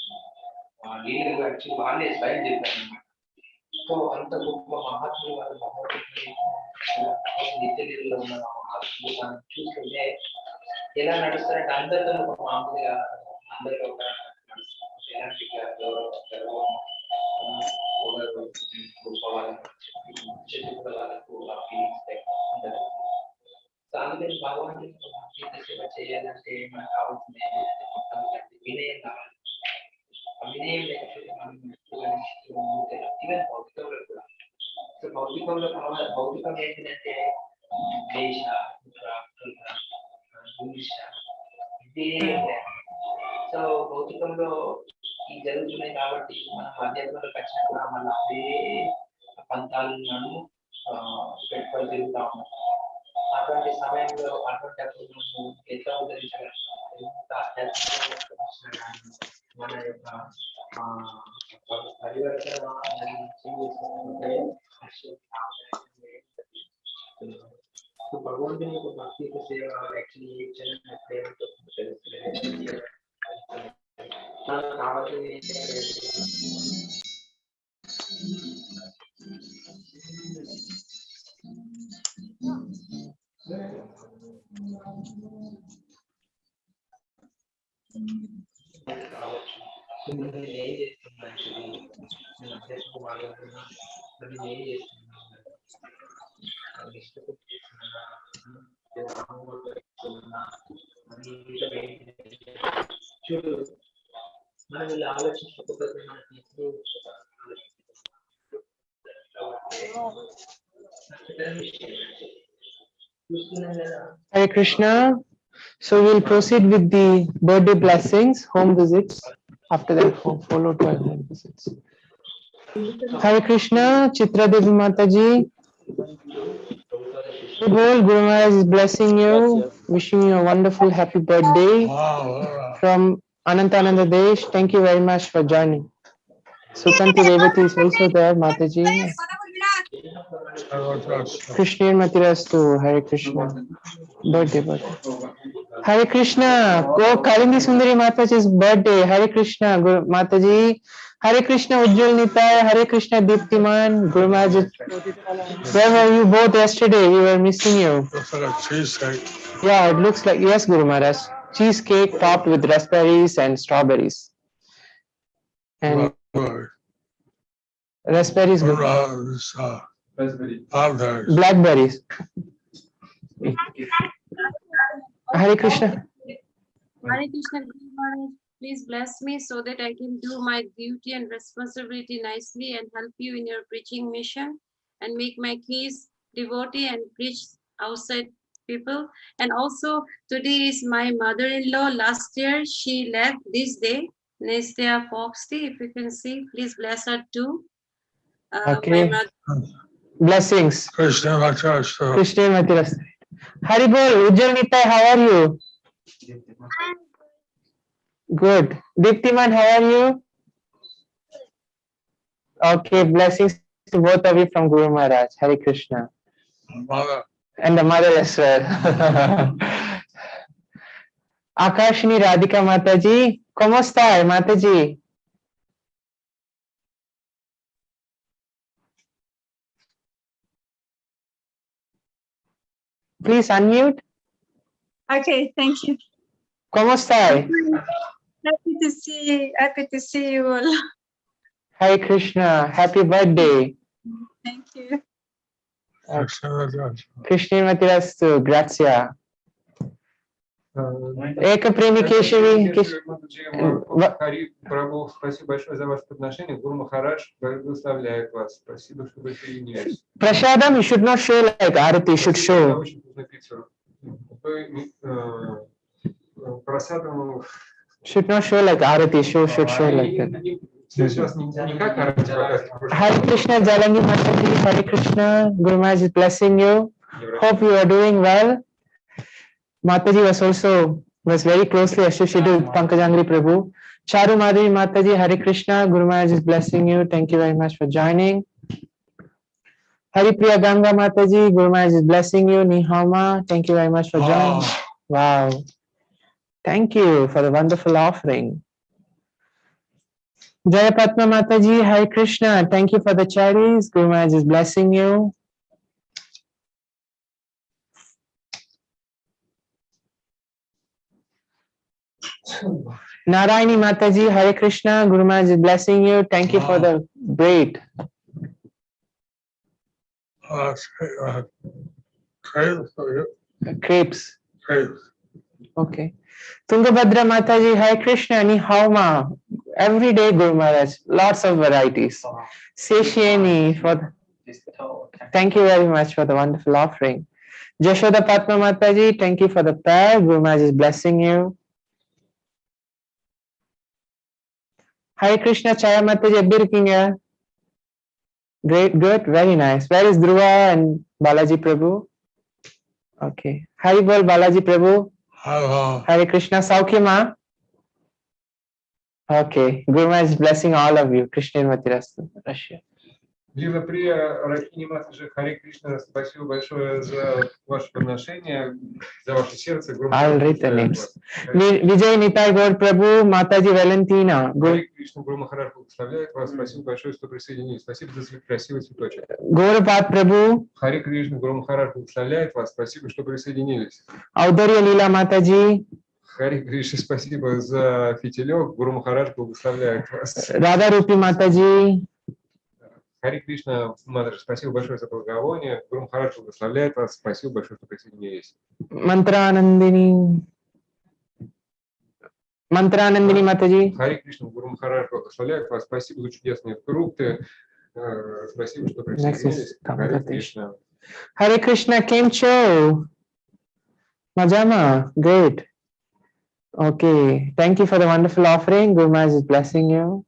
లీలలు యాక్చువల్లీ వాళ్ళే స్వయం చెప్పారు అనమాట. సో అంత గొప్ప మహాత్ములు వాళ్ళు నిత్య లీలలో ఉన్న మహాత్ములు మనం చూస్తుంటే ఎలా నడుస్తారంటే అందరితో ఒక మామూలుగా అందరితో ఒక ఎలాంటి గౌరవం అందుకని భగవాన్ సేవ చేయాలంటే మనకు కావాల్సింది వినయం కావాలి. వినయం లేకపోతే మనం ఈవెన్ భౌతికంలో కూడా. సో భౌతికంలో కావాలి. భౌతికం ఏంటంటే దేశ ఇదే. సో భౌతికంలో ఈ జరుగుతున్నాయి కాబట్టి మనం ఆధ్యాత్మిక వచ్చినప్పుడు మన అదే పంతాలను పెట్టుకొని తిరుగుతా ఉన్నాం. అటువంటి సమయంలో అటువంటి మనం ఎట్లా ఉద్ధరించగలం? ఎంత ఆధ్యాత్మిక మన యొక్క పరివర్తన భగవంతుని యొక్క భక్తి సేవ యాక్చువల్లీ ప్రేమతో తెలుస్తుంది. కావాల్సింది కావచ్చు. నేను ఏం చేస్తున్నా యాక్చువల్లీ నేను అధ్యక్షకు మాట్లాడుతున్నా అది నేను ఏం చేస్తున్నా ఇష్టపడి చేస్తున్నా చూడు మనం ఇలా ఆలోచించకపోతే మనకి ఎప్పుడు చూస్తున్నాం కదా. Hare Krishna. So we'll proceed with the birthday blessings, home visits. After that, followed by home visits. Hare Krishna, Chitra Devi Mataji. Guru Maharaj is blessing you, wishing you a wonderful happy birthday from Anantananda Desh. Thank you very much for joining. Sukanti Revati is also there, Mataji. Krishna Matirastu, Hare Krishna. Birthday. Hare Krishna. Go Kalindi Sundari Mataji's birthday. Hare Krishna, Guru Mataji. Hare Krishna, Ujjwal Nitai. Hare Krishna, Deeptiman. Guru Maharaj. Where were you both yesterday? We were missing you. Looks like a cheesecake. Yeah, it looks like, yes, Guru Maharaj. Cheesecake topped with raspberries and strawberries. And raspberries. Blackberries. Hare Krishna. Hare Krishna, Guru Maharaj, please bless me so that I can do my duty and responsibility nicely and help you in your preaching mission and make my case devotee and preach outside people. And also today is my mother-in-law. Last year she left this day, Nestia Foxty. If you can see, please bless her too. Okay. Blessings. Krishna Matirastu. Krishna Matirastu. Haribol, Ujjwal Nitai, how are you? Good. Deeptiman, how are you? Okay, blessings to both of you from Guru Maharaj. Hare Krishna. Mother. And the mother as well. Akashini Radhika Mataji, ¿cómo está, Mataji? Please unmute. Okay, thank you. ¿Cómo está? Happy to see you all. Hare Krishna. Happy birthday. Thank you. Krishna Matirastu. Grazia. Eka Premi Keshavi. Хари Прабху, спасибо большое за ваше подношение. Гуру Махарадж благословляет вас. Спасибо, что вы соединились. Prasadam, you should not show like Arati, you should show. Прасадам should not show like Arati, should show like that. Hare Krishna, Jalangi Mataji, Hare Krishna, Guru Maharaj is blessing you. Hope you are doing well. Mataji was very closely associated with Pankajangri Prabhu. Charu Madhavi Mataji, Hare Krishna, Guru Maharaj is blessing you. Thank you very much for joining. Hari Priya Ganga Mataji, Guru Maharaj is blessing you. Nihama, thank you very much for joining. Wow. Thank you for the wonderful offering. Jaya Patma Mataji, Hare Krishna, thank you for the charities. Guru Maharaj is blessing you. Narayani Mataji, Hare Krishna, Guru Maharaj is blessing you. Thank you for the braid. Crepes. Okay. Tungabhadra Mataji, Hare Krishna, Nihauma. Every day, Guru Maharaj, lots of varieties. Seshieni for thank you very much for the wonderful offering. Jashoda Patma Mataji, thank you for the prayer. Guru Maharaj is blessing you. Hare Krishna, Chaya Mataji, Abhirkinga. Great, good, very nice. Where is Dhruva and Balaji Prabhu? Okay. Hari Bol Balaji Prabhu. Hello. Hare Krishna, Saukyama. Okay. Guru Maharaj is blessing all of you. Krishna Matirastu, Russia. Лила Прия Рахини Матаджи, Харе Кришна, спасибо большое за ваше подношение, за ваше сердце. I'll read the names. Vijay Nitai Gaur Prabhu, Mataji Valentina. Харе Кришна, Гуру Махарадж благословляет вас. Спасибо большое, что присоединились. Спасибо за красивый цветочек. Gaurapad Prabhu. Харе Кришна, Гуру Махарадж благословляет вас. Спасибо, что присоединились. Audarya Lila Mataji. Харе Кришна, спасибо за фитилек. Гуру Махарадж благословляет вас. Radha Rupi Mataji. Харе Кришна, Мадхарадж, спасибо большое за благовоние. Гуру Махарадж благословляет вас. Спасибо большое, что присоединились. Mantranandini Mataji. Харе Кришна, Гуру Махарадж благословляет вас. Спасибо за чудесные фрукты. Спасибо, что присоединились. Харе Кришна. Hare Krishna, Kemcho. Majama, great. Okay, thank you for the wonderful offering. Guru Maharaj is blessing you.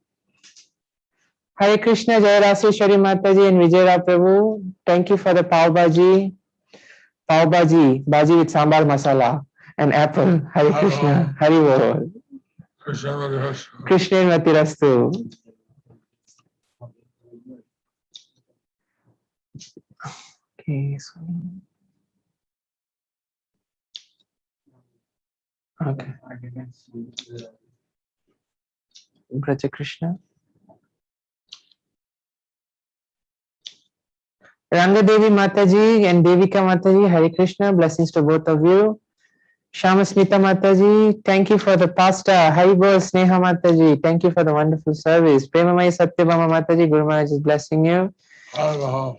Hare Krishna, Jaya Raseshwari Mataji and Vijay Prabhu. Thank you for the pav bhaji. Pav bhaji, bhaji with sambar masala and apple. Hare Krishna, Hari Bol. Krishna Matirastu. Okay, so. Okay. Braja Krishna. Rangadevi Mataji and Devika Mataji, Hare Krishna, blessings to both of you. Shamasmita Mataji, thank you for the pasta. Haribol Sneha Mataji, thank you for the wonderful service. Premamai Satyabhama Mataji, Guru Maharaj is blessing you.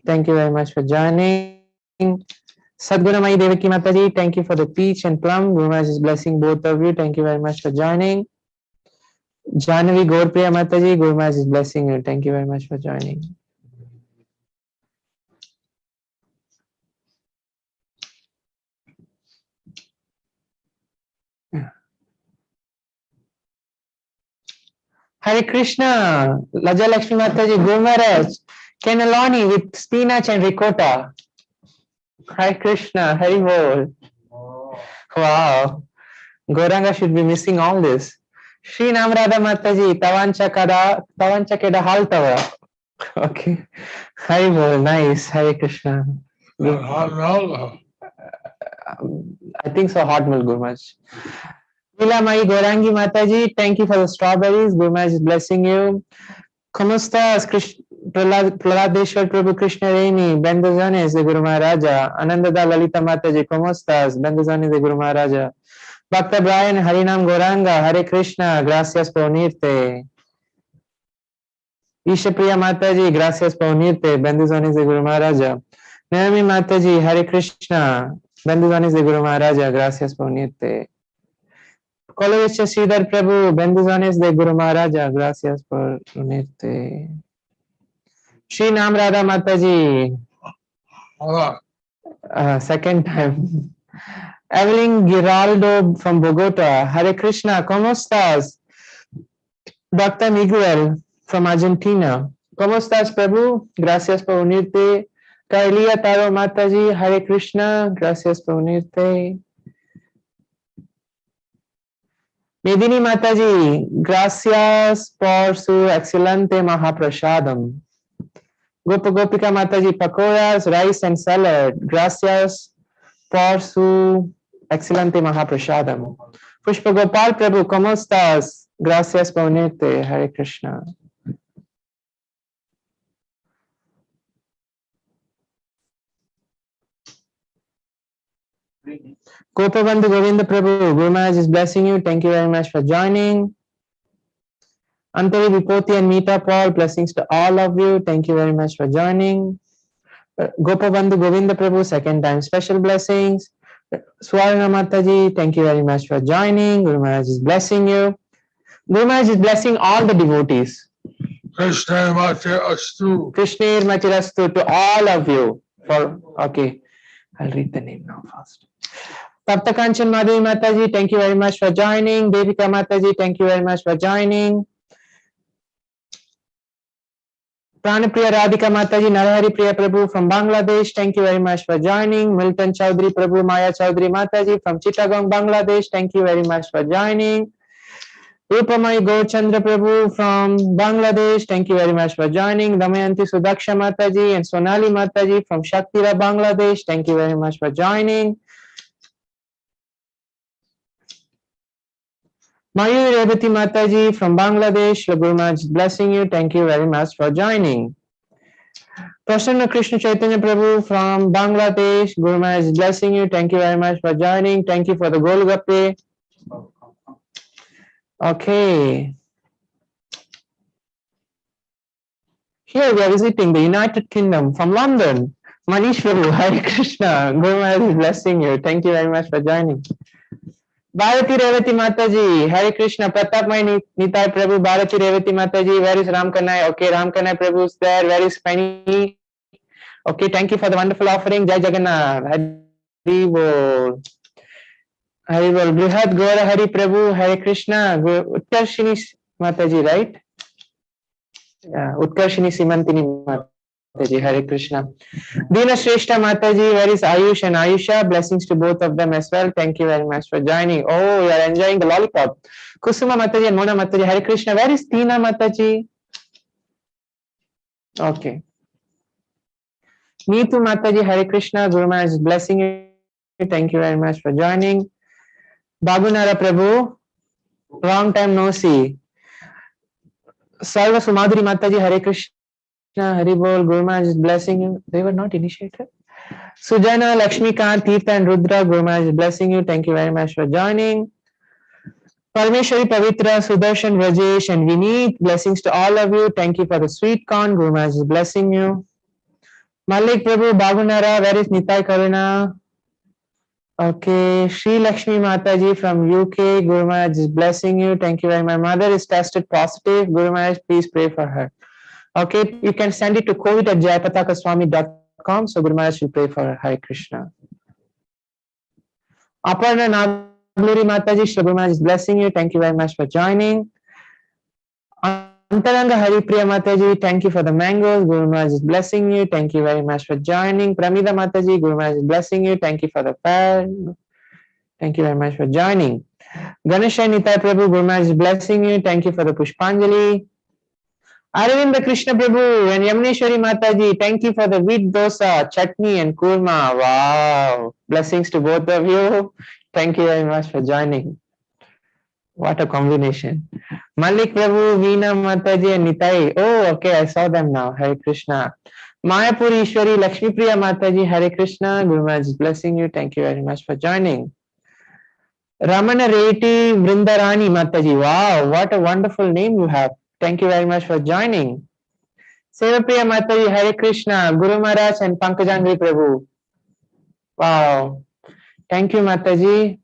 Thank you very much for joining. Sadgunamai Devaki Mataji, thank you for the peach and plum. Guru Maharaj is blessing both of you. Thank you very much for joining. Jahnavi Gaurpriya Mataji, Guru Maharaj is blessing you. Thank you very much for joining. Hare Krishna, Laja Lakshmi Mataji, Guru Maharaj, cannelloni with spinach and ricotta. Hare Krishna, Hari Bol. Wow, Gauranga should be missing all this. Shri Namrada Mataji, Tavancha Keda Haltava. Okay, Hari Bol, nice, Hare Krishna. Hot I think so, hot milk, Guru Maharaj. Lila Mai Gaurangi Mataji, thank you for the strawberries. Guru Maharaj is blessing you. ¿Cómo estás, Praladeshwar Prabhu Krishna Reni? Bendiciones de Guru Maharaja. Anandada Lalita Mataji, ¿cómo estás? Bendiciones de Guru Maharaja. Bhakta Brian Harinam Gauranga, Hare Krishna, gracias por unirte. Isha Priya Mataji, gracias por unirte. Bendiciones de Guru Maharaja. Naomi Mataji, Hare Krishna, bendiciones de Guru Maharaja, gracias por unirte. Kolovich Sridhar Prabhu, bendiciones de Guru Maharaja, gracias por unirte. Shri Namrada Mataji, second time. Evelyn Giraldo from Bogota, Hare Krishna, ¿cómo estás? Dr. Miguel from Argentina, ¿cómo estás, Prabhu? Gracias por unirte. Kailia Taro Mataji, Hare Krishna, gracias por unirte. Medini Mataji, gracias por su excelente Mahaprasadam. Gopa Gopika Mataji, pakoras, rice and salad. Gracias por su excelente Mahaprasadam. Pushpa Gopal Prabhu, ¿cómo estás? Gracias por unirte. Hare Krishna. Gopavandhu Govinda Prabhu, Guru Maharaj is blessing you. Thank you very much for joining. Antari Vipoti and Meeta Paul, blessings to all of you. Thank you very much for joining. Gopavandhu Govinda Prabhu, second time special blessings. Swarna Mataji, thank you very much for joining. Guru Maharaj is blessing you. Guru Maharaj is blessing all the devotees. Krishna Mate Astu. Krishna Machirastu to all of you. Okay, I'll read the name now fast. Tapta Kanchan Madhavi Mataji, thank you very much for joining. Devika Mataji, thank you very much for joining. Pranapriya Radhika Mataji, Narahari Priya Prabhu from Bangladesh, thank you very much for joining. Milton Chaudhary Prabhu, Maya Chaudhary Mataji from Chittagong, Bangladesh, thank you very much for joining. Rupamai Gaurchandra Prabhu from Bangladesh, thank you very much for joining. Damayanti Sudaksha Mataji and Sonali Mataji from Shaktira, Bangladesh, thank you very much for joining. Mayur Rebati Mataji from Bangladesh, Guru Maharaj is blessing you. Thank you very much for joining. Prasanna Krishna Chaitanya Prabhu from Bangladesh, Guru Maharaj is blessing you. Thank you very much for joining. Thank you for the Golgappe. Okay. Here we are visiting the United Kingdom from London. Manish Prabhu, Hare Krishna. Guru Maharaj is blessing you. Thank you very much for joining. Bharati Revati Mataji, Hare Krishna. Pratap Mai Nitai Prabhu, Bharati Revati Mataji. Where is Ram Kanai? Okay, Ram Kanai Prabhu is there. Where is Penny? Okay, thank you for the wonderful offering. Jai Jagannath. Hari Bol. Hari Bol. Brihad Gaura Hari Prabhu, Hare Krishna. Utkarshini Mataji, right? Yeah, Utkarshini Simantini Mataji, Hare Krishna. Dina Shrestha Mataji, where is Ayush and Ayusha? Blessings to both of them as well. Thank you very much for joining. Oh, you are enjoying the lollipop. Kusuma Mataji and Mona Mataji, Hare Krishna. Where is Tina Mataji? Okay. Neetu Mataji, Hare Krishna. Guru Maharaj is blessing you. Thank you very much for joining. Babunara Prabhu, long time no see. Sarva Sumadhuri Mataji, Hare Krishna. Haribol, Guru Maharaj is blessing you. They were not initiated. Sujana, Lakshmikant, Tirtha and Rudra, Guru Maharaj is blessing you. Thank you very much for joining. Parmeshwari, Pavitra, Sudarshan, Rajesh and Vineet, blessings to all of you. Thank you for the sweet corn. Guru Maharaj is blessing you. Malik Prabhu, Bagunara, where is Nitai Karuna? Okay, Sri Lakshmi Mataji from UK, Guru Maharaj is blessing you. Thank you very much. My mother is tested positive. Guru Maharaj, please pray for her. Okay, you can send it to covid@jayapatakaswami.com. So Guru Maharaj will pray for her. Hare Krishna. Aparna Nagluri Mataji, Guru Maharaj is blessing you. Thank you very much for joining. Antaranga Haripriya Mataji, thank you for the mangoes. Guru Maharaj is blessing you. Thank you very much for joining. Pramida Mataji, Guru Maharaj is blessing you. Thank you for the prayer. Thank you very much for joining. Ganesha Nitai Prabhu, Guru Maharaj is blessing you. Thank you for the Pushpanjali. Aravinda Krishna Prabhu and Yamuneshwari Mataji, thank you for the wheat dosa, chutney and kurma. Wow. Blessings to both of you. Thank you very much for joining. What a combination. Malik Prabhu, Veena Mataji and Nitai. Oh, okay, I saw them now. Hare Krishna. Mayapur Ishwari, Lakshmi Priya Mataji, Hare Krishna. Guru Maharaj is blessing you. Thank you very much for joining. Ramana Reti Vrindarani Mataji. Wow, what a wonderful name you have. Thank you very much for joining. Sevapriya Mataji, Hare Krishna, Guru Maharaj and Pankajangri Prabhu. Wow. Thank you, Mataji.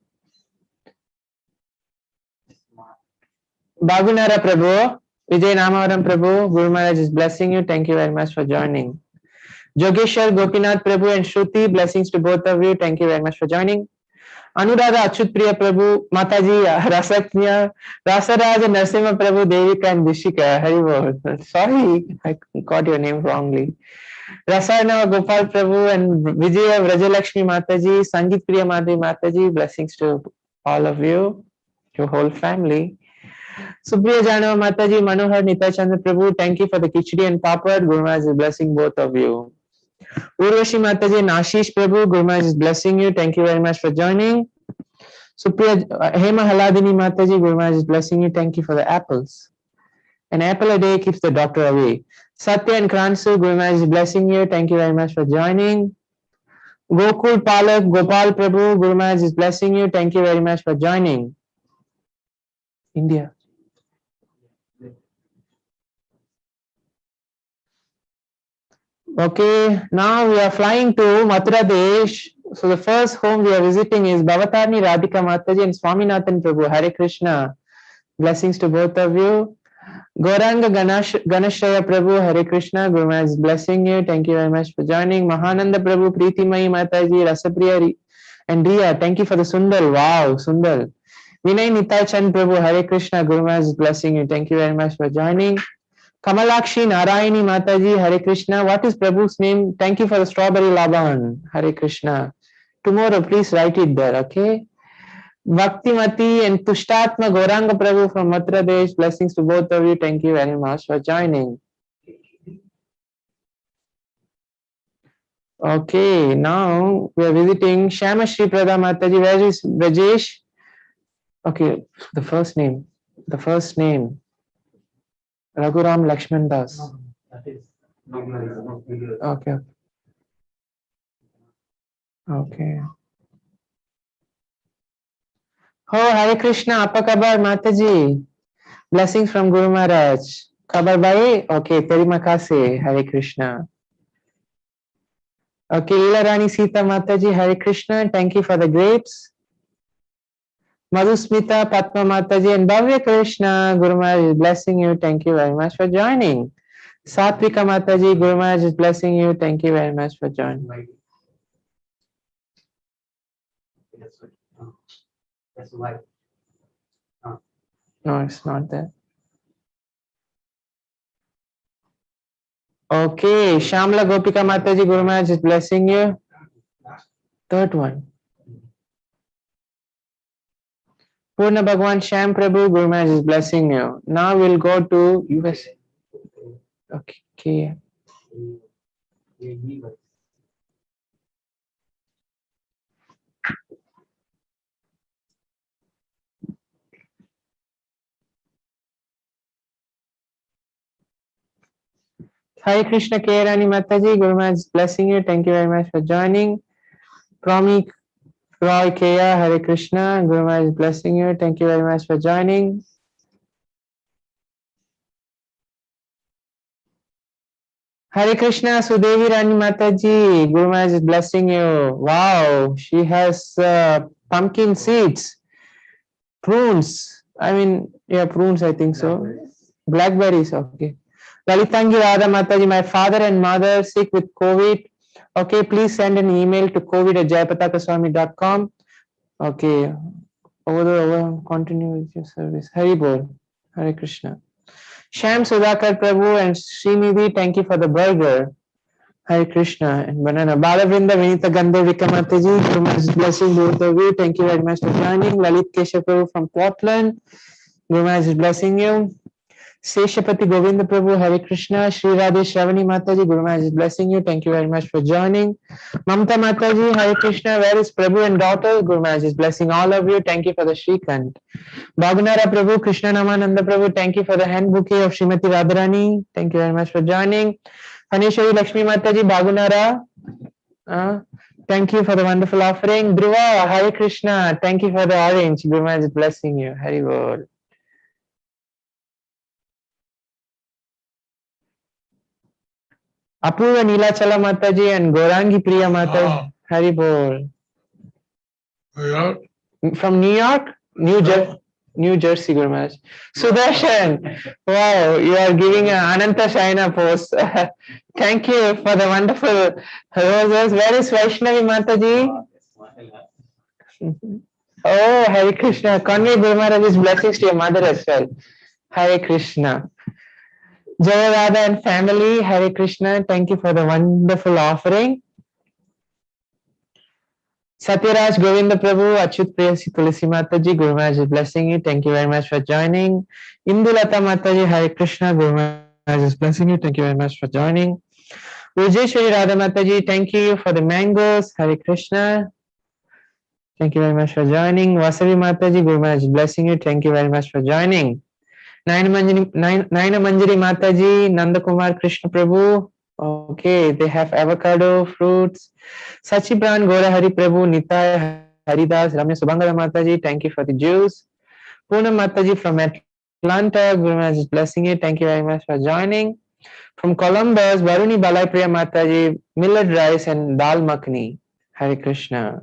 Bagunara Prabhu, Vijay Namavaram Prabhu, Guru Maharaj is blessing you. Thank you very much for joining. Jogeshwar Gopinath Prabhu and Shruti, blessings to both of you. Thank you very much for joining. Anuradha Achut Priya Prabhu, Mataji, Rasaknya, Rasaraj and Narsimha Prabhu, Devika and Dishika. Haribol. Sorry, I got your name wrongly. Rasarna Gopal Prabhu and Vijaya Vrajalakshmi Mataji, Sangeet Priya Madhuri Mataji, blessings to all of you. your whole family. Supriya Janava Mataji, Manohar, Nitai Chandra Prabhu, thank you for the khichdi and papad. Guru Maharaj is blessing both of you. Urvashi Mataji and Ashish Prabhu, Guru Maharaj is blessing you. Thank you very much for joining. Supriya Hema Haladini Mataji, Guru Maharaj is blessing you. Thank you for the apples. An apple a day keeps the doctor away. Satya and Kransu, Guru Maharaj is blessing you. Thank you very much for joining. Gokul Palak, Gopal Prabhu, Guru Maharaj is blessing you. Thank you very much for joining. India. Okay, now we are flying to Mathura Desh. So the first home we are visiting is Bhavatarni Radhika Mataji and Swaminathan Prabhu. Hare Krishna. Blessings to both of you. Gauranga Ganeshaya Prabhu, Hare Krishna. Guru Maharaj is blessing you. Thank you very much for joining. Mahananda Prabhu, Preetimayi Mataji, Rasapriya and Riya. Thank you for the Sundal. Wow, Sundal. Vinay Nitai Chand Prabhu, Hare Krishna. Guru Maharaj is blessing you. Thank you very much for joining. Kamalakshi Narayani Mataji, Hare Krishna. What is Prabhu's name? Thank you for the strawberry laban. Hare Krishna. Tomorrow, please write it there, okay? Bhaktimati and Tushtatma Gauranga Prabhu from Mathura Desh. Blessings to both of you. Thank you very much for joining. Okay, now we are visiting Shama Shri Prada Mataji. Where is Rajesh? Okay, the first name. The first name. Raghuram Lakshman Das. Okay. Okay. Oh, Hare Krishna, Apa Kabar Mataji. Blessings from Guru Maharaj. Kabar Bhai? Okay, terima kasih. Hare Krishna. Okay, Ilarani Sita Mataji, Hare Krishna. Thank you for the grapes. Madhusmita Padma Mataji and Bhavya Krishna. Guru Maharaj is blessing you. Thank you very much for joining. Satvika Mataji, Guru Maharaj is blessing you. Thank you very much for joining. That's why. No, it's not there. Okay, Shamla Gopika Mataji, Guru Maharaj is blessing you. Third one. Purna Bhagwan Sham Prabhu, Guru Maharaj is blessing you. Now we'll go to US. Okay. Hare Krishna Kerani Mataji, Guru Maharaj is blessing you. Thank you very much for joining. Prami Roy Kea, Hare Krishna, Guru Maharaj is blessing you. Thank you very much for joining. Hare Krishna Sudevi Rani Mataji, Guru Maharaj is blessing you. Wow, she has pumpkin seeds, prunes. I mean, yeah, prunes, I think so. Blackberries, okay. Lalitangi Radha Mataji, my father and mother sick with COVID. Okay, please send an email to covid@jayapatakaswami.com. Okay, continue with your service. Hari Bol, Hare Krishna. Sham Sudhakar Prabhu and Srinidhi, thank you for the burger. Hare Krishna and banana. Balavrinda Vinita Gandhavika Mataji, Guru Maharaj is blessing both of you. Thank you very much for joining. Lalit Keshav Prabhu from Portland, Guru Maharaj is blessing you. Seshapati Govinda Prabhu, Hare Krishna. Shri Radhe Shravani Mataji, Guru Maharaj is blessing you. Thank you very much for joining. Mamta Mataji, Hare Krishna. Where is Prabhu and daughter? Guru Maharaj is blessing all of you. Thank you for the Shrikant. Bhagunara Prabhu, Krishna Namananda Prabhu, thank you for the hand bouquet of Srimati Radharani. Thank you very much for joining. Haneshwari Lakshmi Mataji, Bhagunara. Thank you for the wonderful offering. Dhruva, Hare Krishna. Thank you for the orange. Guru Maharaj is blessing you. Hari Bol. Apurva Neelachala Mataji and Gaurangi Priya Mataji. Hari Bol. From New York? New Jersey, Guru Maharaj. Sudarshan, wow, you are giving an Ananta Shaina post. Thank you for the wonderful roses. Where is Vaishnavi Mataji? Oh, Hare Krishna. Convey Guru Maharaj's blessings to your mother as well. Hare Krishna. Jaya Radha and family, Hare Krishna. Thank you for the wonderful offering. Satyaraj Govinda Prabhu, Achyut Priyasi Tulasi Mataji, Guru Maharaj is blessing you. Thank you very much for joining. Indulata Mataji, Hare Krishna, Guru Maharaj is blessing you. Thank you very much for joining. Vijayeshwari Radha Mataji, thank you for the mangoes. Hare Krishna. Thank you very much for joining. Vasavi Mataji, Guru Maharaj is blessing you. Thank you very much for joining. Naina Manjari Mataji, Nanda Kumar Krishna Prabhu. Okay, they have avocado, fruits. Sachibran Gora Hari Prabhu, Nitai Haridas, Ramya Subhangara Mataji, thank you for the juice. Poonam Mataji from Atlanta, Guru Maharaj is blessing you. Thank you very much for joining. From Columbus, Varuni Balai Priya Mataji, millet rice and dal makhani. Hare Krishna.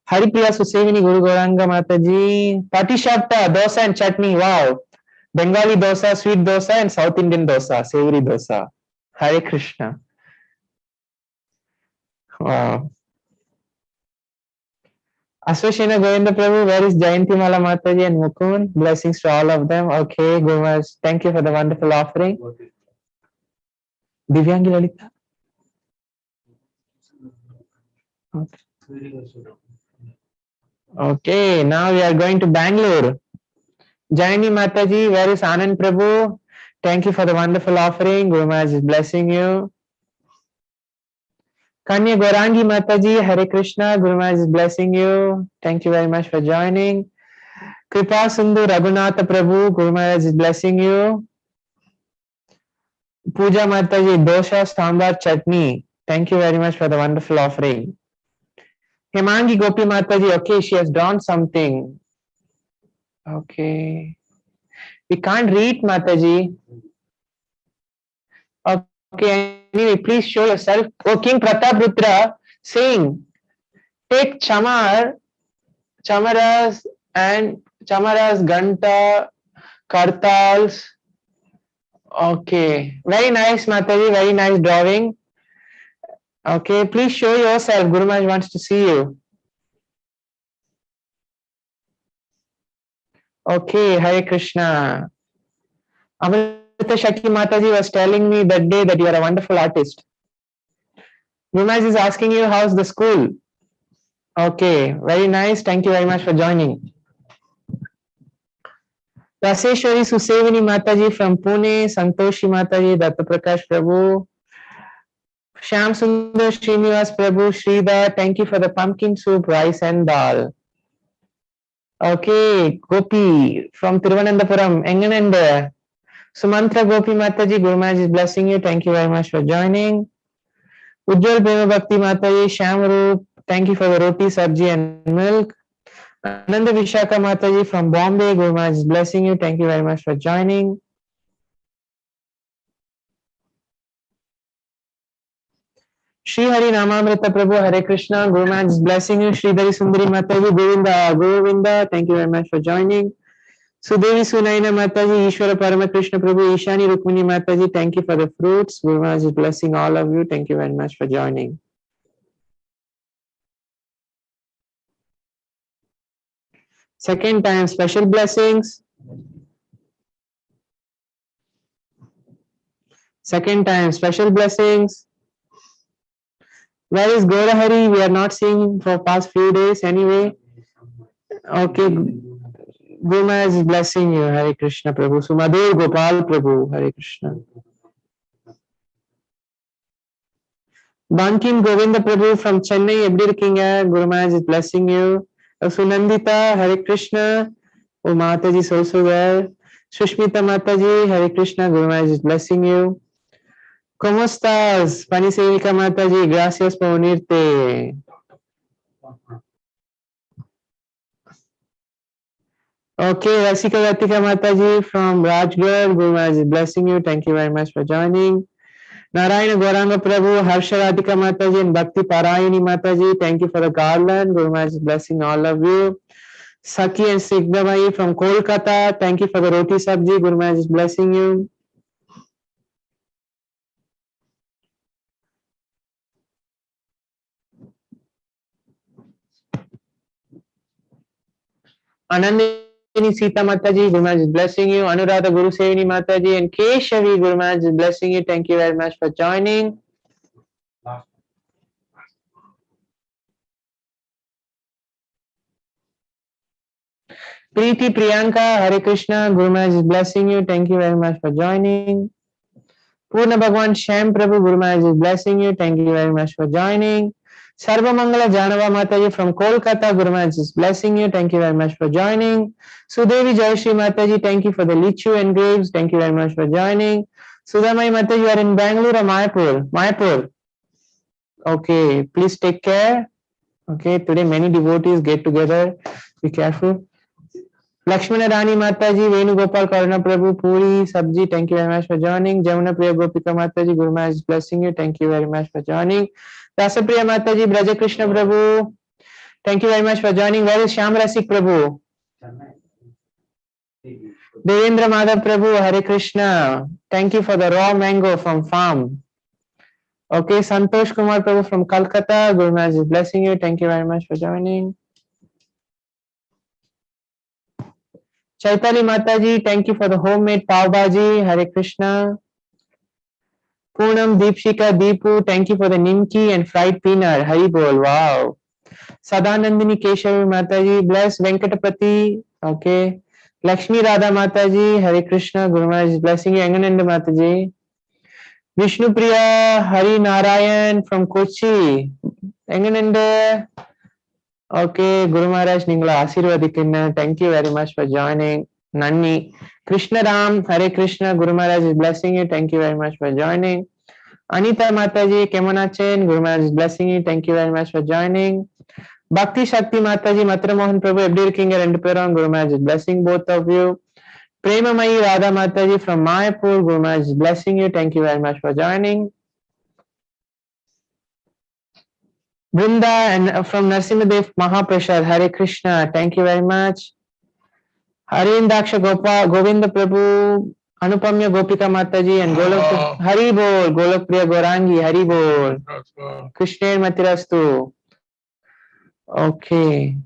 Haripriya Susevini Guru Gauranga Mataji, Patishapta, dosa and chutney, wow. Bengali dosa, sweet dosa and South Indian dosa, savory dosa. Hare Krishna. Wow. Aswashina Govinda Prabhu, where is Jayanti Mala Mataji and Mukund? Blessings to all of them. Okay, Guru Maharaj, thank you for the wonderful offering. Divyangi Lalita. Okay, now we are going to Bangalore. Jayani Mataji, where is Anand Prabhu? Thank you for the wonderful offering. Guru Maharaj is blessing you. Kanya Gorangi Mataji, Hare Krishna, Guru Maharaj is blessing you. Thank you very much for joining. Kripa Sindhu Raghunatha Prabhu, Guru Maharaj is blessing you. Pooja Mataji, Dosha Sambar Chutney. Thank you very much for the wonderful offering. Hemangi Gopi Mataji, okay, she has drawn something. Okay. We can't read Mataji. Okay, anyway, please show yourself. Oh, King Pratap Rutra saying, take chamaras and chamaras, ganta, kartals. Okay, very nice, Mataji, very nice drawing. Okay, please show yourself. Guru Maharaj wants to see you. Okay, Hare Krishna. Amrita Shakti Mataji was telling me that day that you are a wonderful artist. Guru Maharaj is asking you, how's the school? Okay, very nice. Thank you very much for joining. Raseshwari Susevini Mataji from Pune, Santoshi Mataji, Datta Prakash Prabhu, Shyam Sundar Srinivas Prabhu, Shrida, thank you for the pumpkin soup, rice and dal. Okay, Gopi from Thiruvananthapuram, Enganande. Sumantra Gopi Mataji, Guru Maharaj is blessing you. Thank you very much for joining. Ujjwal Prema Bhakti Mataji, Shamrup, thank you for the roti, sabji and milk. Ananda Vishaka Mataji from Bombay, Guru Maharaj is blessing you. Thank you very much for joining. Shri Hari Namamrita Prabhu, Hare Krishna, Guru Maharaj is blessing you. Shri Dari Sundari Mataji, Govinda, thank you very much for joining. Sudevi Sunaina Mataji, Ishwara Parama Krishna Prabhu, Ishani Rukmini Mataji, thank you for the fruits. Guru Maharaj is blessing all of you. Thank you very much for joining. Second time, special blessings. Second time, special blessings. Where is Gaurahari? We are not seeing him for past few days anyway. Okay. Guru Maharaj is blessing you. Hare Krishna Prabhu. Sumadev Gopal Prabhu. Hare Krishna. Bankim Govinda Prabhu from Chennai. Eppadi irukeenga? Guru Maharaj is blessing you. Sunandita, Hare Krishna. Oh, Mataji is also there. Sushmita Mataji, Hare Krishna. Guru Maharaj is blessing you. ¿Cómo estás? Panisevika Mataji, gracias por unirte. Okay, Rasika Ratika Mataji from Rajgarh, Guru Maharaj is blessing you. Thank you very much for joining. Narayana Gauranga Prabhu, Harsha Radhika Mataji and Bhakti Parayani Mataji, thank you for the garland. Guru Maharaj is blessing all of you. Saki and Sigdamai from Kolkata, thank you for the roti sabji. Guru Maharaj is blessing you. Anandini Sita Mataji, Guru Maharaj is blessing you. Anuradha Guru Sevini Mataji and Keshavi, Guru Maharaj is blessing you. Thank you very much for joining. Preeti Priyanka, Hare Krishna, Guru Maharaj is blessing you. Thank you very much for joining. Purna Bhagwan Shyam Prabhu, Guru Maharaj is blessing you. Thank you very much for joining. Sarva Mangala Janava Mataji from Kolkata, Guru Maharaj is blessing you. Thank you very much for joining. Sudevi Jayashri Mataji, thank you for the Lichu and grapes. Thank you very much for joining. Sudhamai Mataji, you are in Bangalore or Mayapur? Mayapur. Okay, please take care. Okay, today many devotees get together. Be careful. Lakshmana Rani Mataji, Venugopal Karuna Prabhu, Puri, Sabji, thank you very much for joining. Jamuna Priya Gopika Mataji, Guru Maharaj is blessing you. Thank you very much for joining. Rasa Priya Mataji, Braja Krishna Prabhu, thank you very much for joining. Where is Shyam Rasik Prabhu? Devendra Madhav Prabhu, Hare Krishna. Thank you for the raw mango from farm. Okay, Santosh Kumar Prabhu from Calcutta, Guru Maharaj is blessing you. Thank you very much for joining. Chaitali Mataji, thank you for the homemade pav bhaji. Hare Krishna. Poonam Deepshika Deepu, thank you for the nimki and fried peanut. Hari Bol, wow. Sadanandini Keshavi Mataji, bless Venkatapati. Okay. Lakshmi Radha Mataji, Hare Krishna. Guru Maharaj is blessing you. Angananda Mataji. Vishnu Priya Hari Narayan from Kochi. Angananda. Okay, Guru Maharaj Ningla Asirvadikinna. Thank you very much for joining. Nanni. Krishna Ram, Hare Krishna. Guru Maharaj is blessing you. Thank you very much for joining. Anita Mataji, Kemonachen. Guru Maharaj is blessing you. Thank you very much for joining. Bhakti Shakti Mataji, Matra Mohan Prabhu, Abdir King and Peron. Guru Maharaj is blessing both of you. Premamayi Radha Mataji from Mayapur. Guru Maharaj is blessing you. Thank you very much for joining. Brinda and from Narsimhadev Mahaprasad, Hare Krishna, thank you very much. Harindaksha Govinda Prabhu, Anupamya Gopika Mataji and Golok Hari Bol, Golok Priya Gorangi, Hari Bol. Krishna Matirastu. Okay.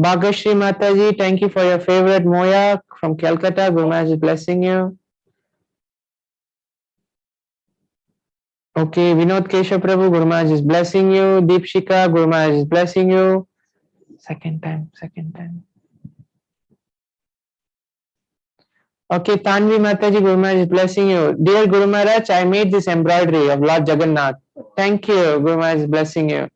Bhagashri Mataji, thank you for your favorite Moya from Calcutta. Guru Maharaj is blessing you. Okay, Vinod Keshav Prabhu, Guru Maharaj is blessing you. Deepshika, Guru Maharaj is blessing you. Second time. Okay, Tanvi Mataji, Guru Maharaj is blessing you. Dear Guru Maharaj, I made this embroidery of Lord Jagannath. Thank you, Guru Maharaj is blessing you.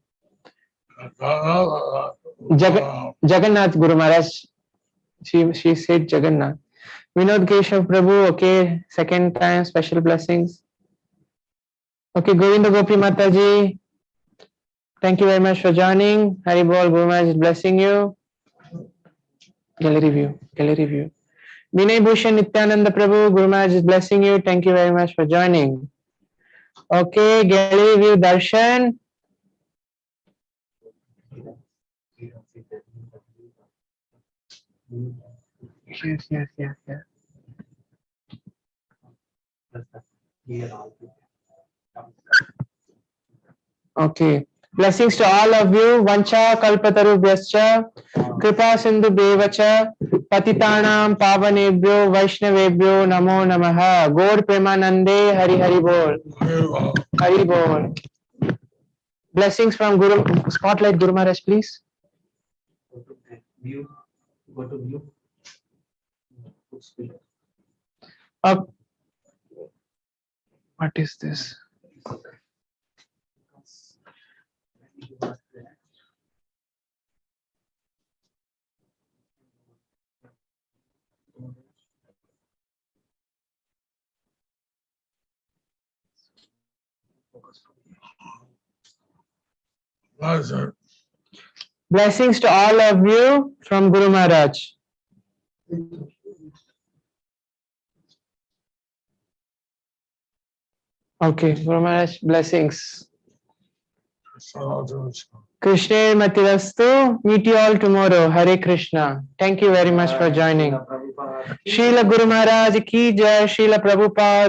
Jagannath, Guru Maharaj. She said Jagannath. Vinod Keshav Prabhu, okay, second time, special blessings. Okay, Govinda Gopi Mataji, thank you very much for joining. Hari Bol, Guru Maharaj is blessing you. Gallery view. Vinay Bhushan Nityananda Prabhu, Guru Maharaj is blessing you. Thank you very much for joining. Okay, gallery view Darshan. Yes. Okay. Blessings to all of you. Vancha kalpatarubhyascha kripa sindhu bevacha patitanam pavanebhyo vaishnavebhyo namo namaha. Gaur premanande Hari Hari Bol. Hari Bol. Blessings from Guru. Spotlight Guru Maharaj, please. Go to view. What is this? Blessings to all of you from Guru Maharaj. Okay, Guru Maharaj, blessings. Krishna Matirastu. Meet you all tomorrow. Hare Krishna. Thank you very much for joining. Srila Guru Maharaj ki jai. Srila Prabhupada